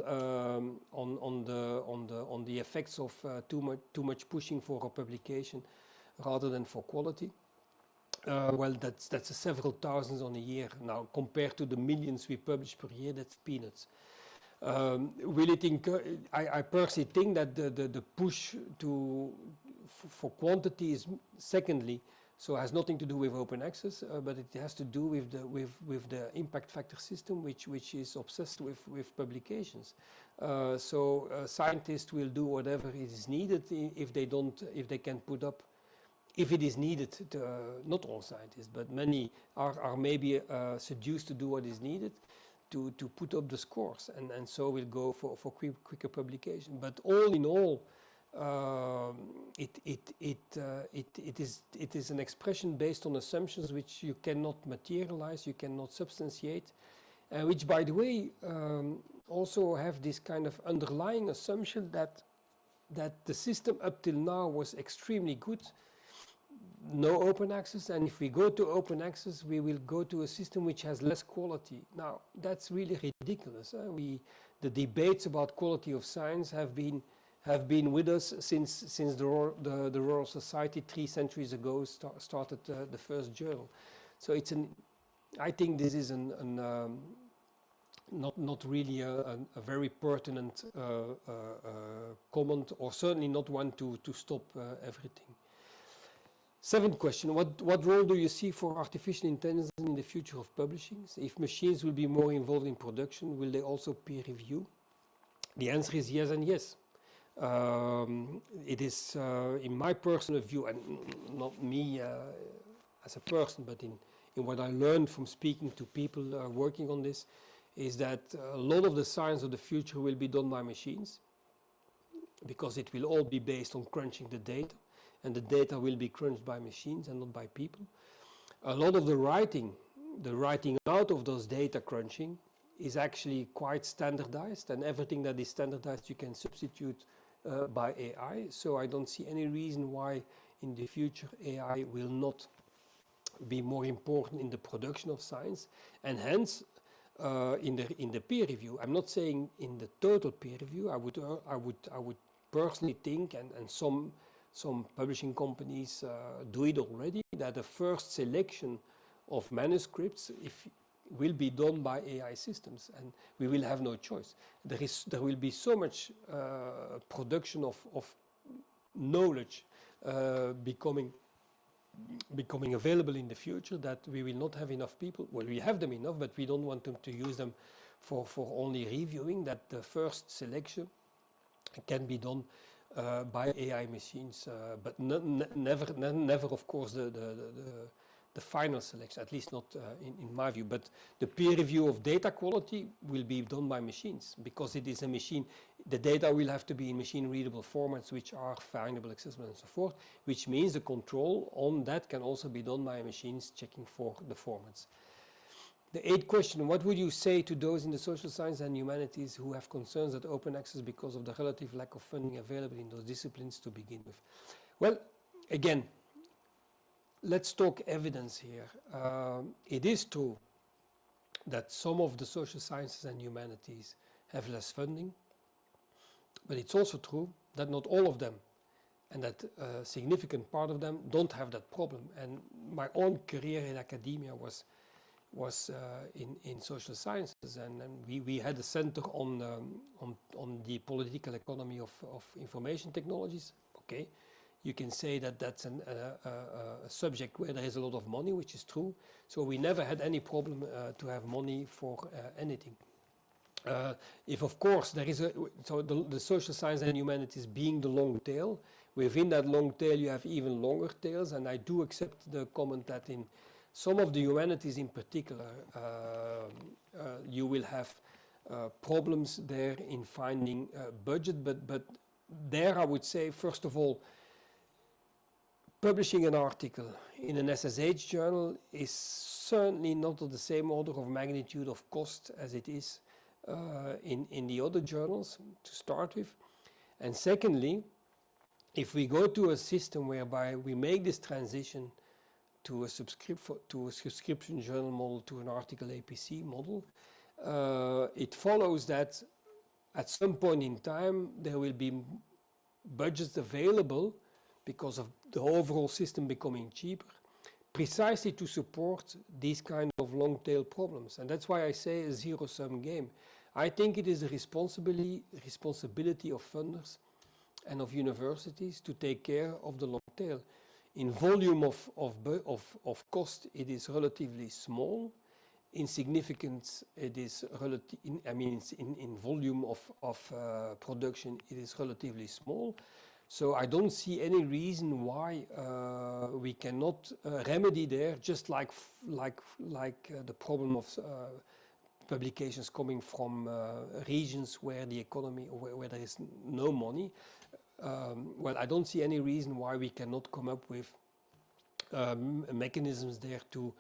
the effects of too much pushing for a publication rather than for quality. Well, that's several thousands on a year now compared to the millions we publish per year. That's peanuts. Will it I personally think that the push for quantity is secondly, so it has nothing to do with open access, but it has to do with the impact factor system, which is obsessed with publications. So scientists will do whatever is needed if they can put up. If it is needed, not all scientists, but many are maybe seduced to do what is needed to put up the scores, and so we'll go for quicker publication. But all in all, it is an expression based on assumptions which you cannot materialize, you cannot substantiate, which, by the way, also have this kind of underlying assumption that that the system up till now was extremely good. No open access, and if we go to open access, we will go to a system which has less quality. Now, that's really ridiculous. The debates about quality of science have been with us since the Royal Society 3 centuries ago started the first journal. So I think this is not really a very pertinent comment, or certainly not one to stop everything. Seventh question, what role do you see for artificial intelligence in the future of publishing? If machines will be more involved in production, will they also peer review? The answer is yes and yes. It is, in my personal view, and not me as a person, but in what I learned from speaking to people working on this, is that a lot of the science of the future will be done by machines, because it will all be based on crunching the data, and the data will be crunched by machines and not by people. A lot of the writing out of those data crunching is actually quite standardized, and everything that is standardized you can substitute by AI. So I don't see any reason why in the future AI will not be more important in the production of science, and hence in the peer review. I'm not saying in the total peer review. I would personally think, and some publishing companies do it already, that the first selection of manuscripts will be done by AI systems, and we will have no choice. There will be so much production of knowledge becoming available in the future that we will not have enough people. Well, we have them enough, but we don't want them to use them for only reviewing. That the first selection can be done by AI machines, but never, of course, the final selection, at least not in my view. But the peer review of data quality will be done by machines, because it is a machine. The data will have to be in machine-readable formats, which are findable, accessible, and so forth, which means the control on that can also be done by machines checking for the formats. The eighth question, what would you say to those in the social science and humanities who have concerns that open access because of the relative lack of funding available in those disciplines to begin with? Well, again, let's talk evidence here. It is true that some of the social sciences and humanities have less funding, but it's also true that not all of them, and that a significant part of them don't have that problem. And my own career in academia was in social sciences, and we had a center on the political economy of information technologies. Okay, you can say that that's a subject where there is a lot of money, which is true. So we never had any problem to have money for anything. If, of course, there is the social science and humanities being the long tail, within that long tail you have even longer tails, and I do accept the comment that in some of the humanities in particular, you will have problems there in finding budget, but there I would say, first of all, publishing an article in an SSH journal is certainly not of the same order of magnitude of cost as it is in the other journals, to start with. And secondly, if we go to a system whereby we make this transition to a subscription journal model, to an article APC model, it follows that at some point in time there will be budgets available because of the overall system becoming cheaper, precisely to support these kind of long tail problems. And that's why I say a zero-sum game. I think it is the responsibility of funders and of universities to take care of the long tail. In volume of cost, it is relatively small. In significance, it is in volume of production, it is relatively small. So I don't see any reason why we cannot remedy there, just like the problem of publications coming from regions where the economy, where there is no money. Well, I don't see any reason why we cannot come up with mechanisms there to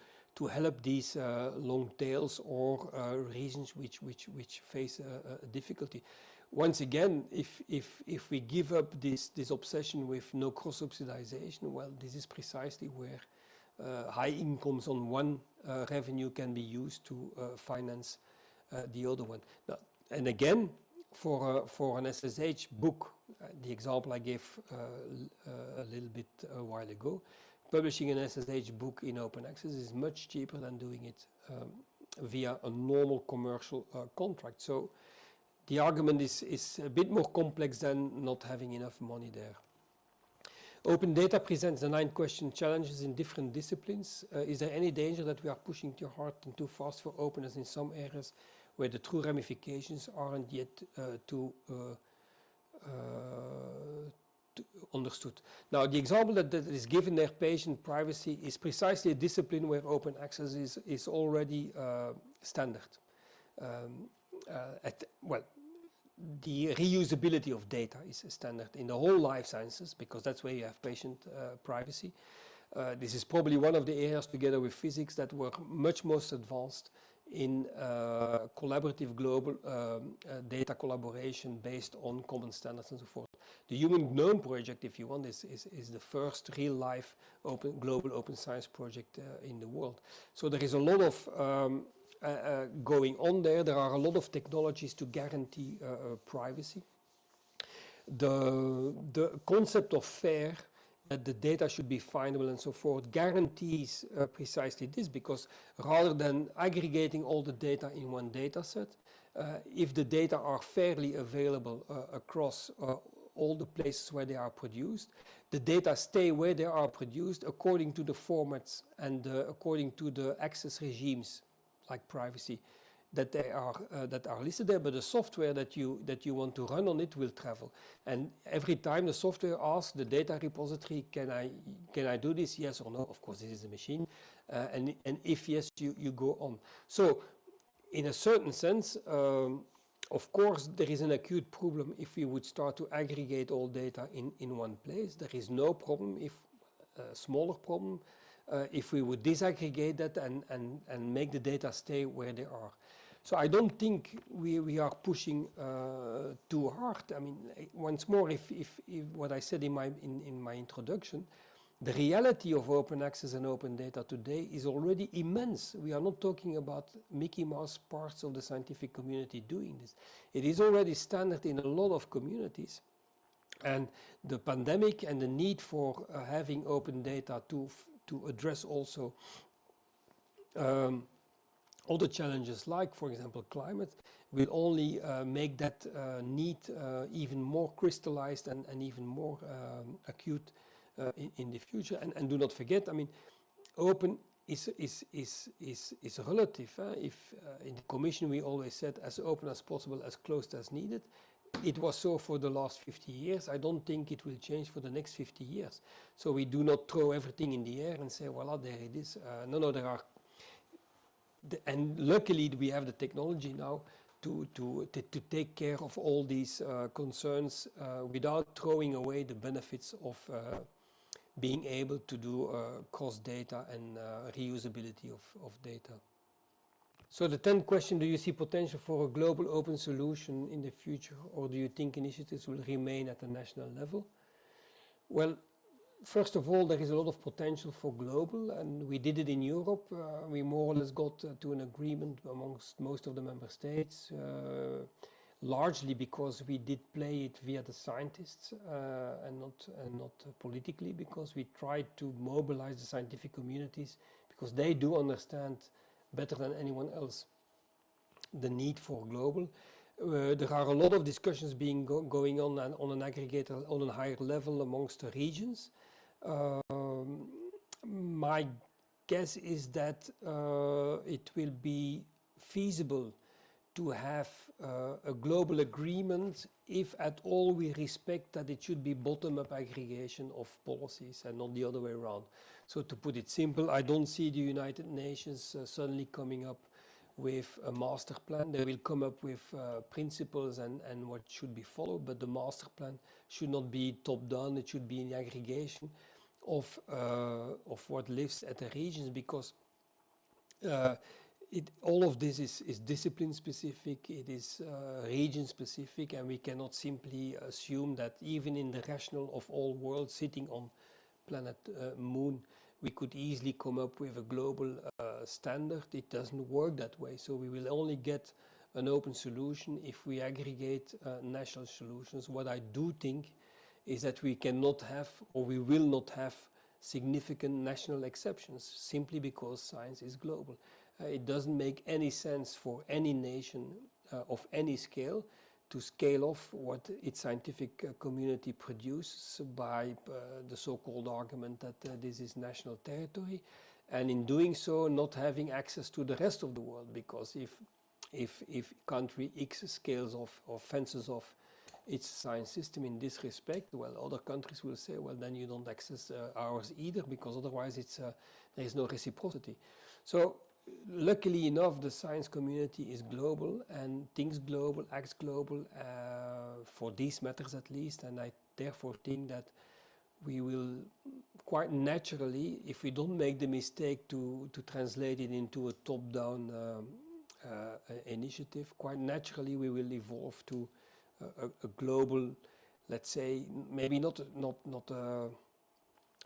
help these long tails or regions which face a difficulty. once again, if we give up this obsession with no cross-subsidization, well, this is precisely where high incomes on one revenue can be used to finance the other one. Now, and again, for an SSH book, the example I gave a little bit a while ago, publishing an SSH book in open access is much cheaper than doing it via a normal commercial contract. So the argument is a bit more complex than not having enough money there. Open data presents the 9-question challenges in different disciplines. Is there any danger that we are pushing too hard and too fast for openness in some areas where the true ramifications aren't yet too understood? Now, the example that is given there, patient privacy, is precisely a discipline where open access is already standard. The reusability of data is a standard in the whole life sciences, because that's where you have patient privacy. This is probably one of the areas, together with physics, that were much most advanced in collaborative global data collaboration based on common standards and so forth. The Human Gnome project, if you want, is the first real-life global open science project in the world. So there is a lot of going on there. There are a lot of technologies to guarantee privacy. The concept of FAIR, that the data should be findable and so forth, guarantees precisely this, because rather than aggregating all the data in one data set, if the data are fairly available across all the places where they are produced, the data stay where they are produced according to the formats and according to the access regimes, like privacy, that are listed there, but the software that you want to run on it will travel. And every time the software asks the data repository, can I do this, yes or no? Of course, this is a machine, and if yes, you go on. So, in a certain sense, of course, there is an acute problem if we would start to aggregate all data in one place. There is no problem, if a smaller problem, if we would disaggregate that and make the data stay where they are. So I don't think we are pushing too hard. I mean, once more, if what I said in my introduction, the reality of open access and open data today is already immense. We are not talking about Mickey Mouse parts of the scientific community doing this. It is already standard in a lot of communities. And the pandemic and the need for having open data to address also other challenges, like, for example, climate, will only make that need even more crystallized and even more acute in the future. And do not forget, I mean, open is relative. If in the Commission we always said as open as possible, as closed as needed. It was so for the last 50 years. I don't think it will change for the next 50 years. So we do not throw everything in the air and say, voila, there it is. No, there are, and luckily we have the technology now to take care of all these concerns without throwing away the benefits of being able to do cross data and reusability of data. So the 10th question, do you see potential for a global open solution in the future, or do you think initiatives will remain at the national level? Well, first of all, there is a lot of potential for global, and we did it in Europe. We more or less got to an agreement amongst most of the member states, largely because we did play it via the scientists and not politically, because we tried to mobilize the scientific communities, because they do understand better than anyone else the need for global. There are a lot of discussions going on an aggregator, on a higher level amongst the regions. My guess is that it will be feasible to have a global agreement if at all we respect that it should be bottom-up aggregation of policies and not the other way around. So to put it simple, I don't see the United Nations suddenly coming up with a master plan. They will come up with principles and what should be followed, but the master plan should not be top-down. It should be in the aggregation of what lives at the regions, because all of this is discipline specific, it is region specific, and we cannot simply assume that even in the rational of all worlds sitting on planet Moon, we could easily come up with a global standard. It doesn't work that way. So we will only get an open solution if we aggregate national solutions. What I do think is that we cannot have, or we will not have, significant national exceptions simply because science is global. It doesn't make any sense for any nation of any scale to scale off what its scientific community produces by the so-called argument that this is national territory, and in doing so not having access to the rest of the world, because if country X scales off or fences off its science system in this respect, well, other countries will say, well, then you don't access ours either, because otherwise there is no reciprocity. So luckily enough, the science community is global and thinks global, acts global, for these matters at least, and I therefore think that we will quite naturally, if we don't make the mistake to translate it into a top-down initiative, quite naturally we will evolve to a global, let's say, maybe not a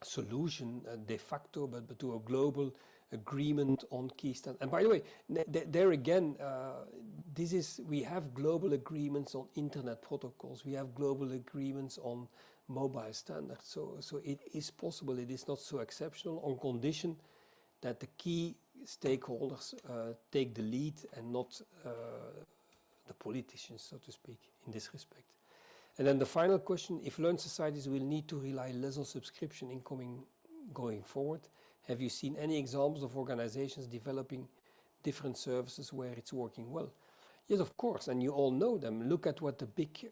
solution de facto, but to a global agreement on key standards. And by the way, there again, we have global agreements on internet protocols, we have global agreements on mobile standards. So it is possible, it is not so exceptional, on condition that the key stakeholders take the lead and not the politicians, so to speak, in this respect. And then the final question, if learned societies will need to rely less on subscription going forward, have you seen any examples of organizations developing different services where it's working well? Yes, of course, and you all know them. Look at what the big,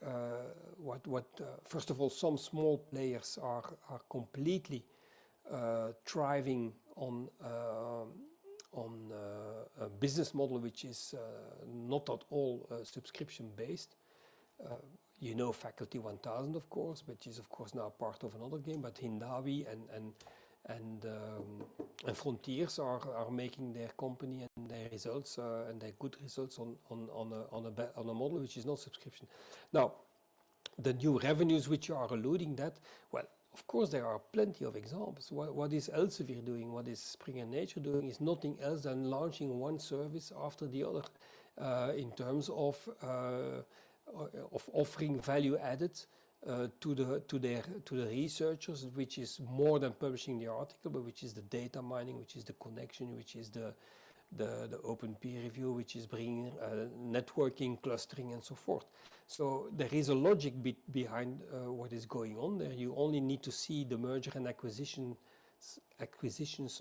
first of all, some small players are completely thriving on a business model which is not at all subscription based. You know Faculty 1000, of course, which is of course now part of another game, but Hindawi and Frontiers are making their company and their results and their good results on a model which is not subscription. Now, the new revenues which you are alluding that, well, of course there are plenty of examples. What is Elsevier doing, what is Springer Nature doing is nothing else than launching one service after the other in terms of offering value added to the researchers, which is more than publishing the article, but which is the data mining, which is the connection, which is the open peer review, which is bringing networking, clustering, and so forth. So there is a logic behind what is going on there. You only need to see the merger and acquisitions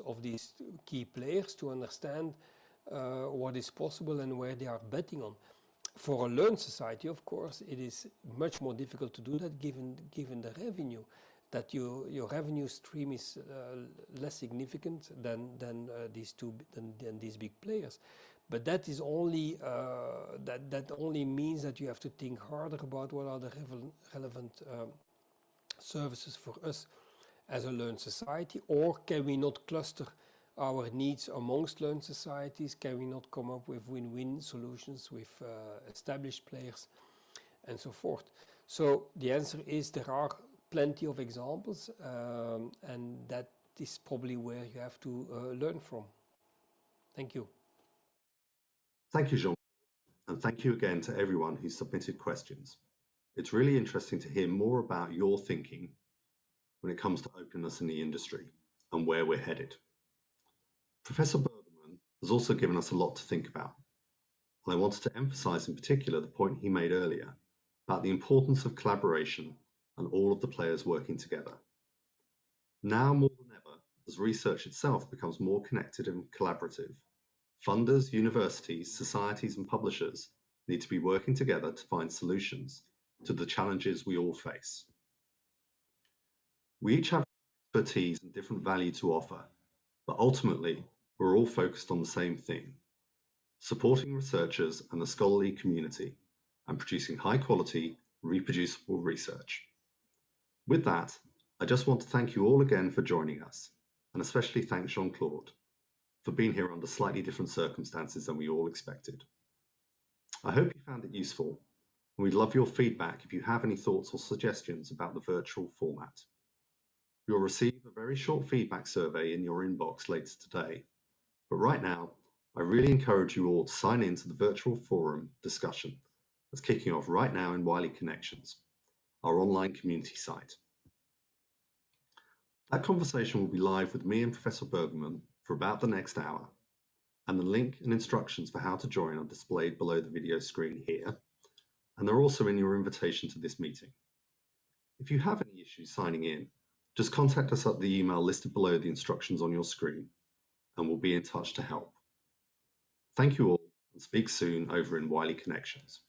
of these key players to understand what is possible and where they are betting on. For a learned society, of course, it is much more difficult to do that given the revenue, that your revenue stream is less significant than these big players. But that is only that only means that you have to think harder about what are the relevant services for us as a learned society, or can we not cluster our needs amongst learned societies? Can we not come up with win-win solutions with established players and so forth? So the answer is there are plenty of examples, and that is probably where you have to learn from. Thank you. Thank you, Jean, and thank you again to everyone who submitted questions. It's really interesting to hear more about your thinking when it comes to openness in the industry and where we're headed. Professor Burgelman has also given us a lot to think about, and I wanted to emphasize in particular the point he made earlier about the importance of collaboration and all of the players working together. Now more than ever, as research itself becomes more connected and collaborative, funders, universities, societies, and publishers need to be working together to find solutions to the challenges we all face. We each have expertise and different value to offer, but ultimately, we're all focused on the same thing: supporting researchers and the scholarly community and producing high-quality, reproducible research. With that, I just want to thank you all again for joining us, and especially thank Jean-Claude for being here under slightly different circumstances than we all expected. I hope you found it useful, and we'd love your feedback if you have any thoughts or suggestions about the virtual format. You'll receive a very short feedback survey in your inbox later today, but right now, I really encourage you all to sign in to the virtual forum discussion that's kicking off right now in Wiley Connections, our online community site. That conversation will be live with me and Professor Burgelman for about the next hour, and the link and instructions for how to join are displayed below the video screen here, and they're also in your invitation to this meeting. If you have any issues signing in, just contact us at the email listed below the instructions on your screen, and we'll be in touch to help. Thank you all, and speak soon over in Wiley Connections.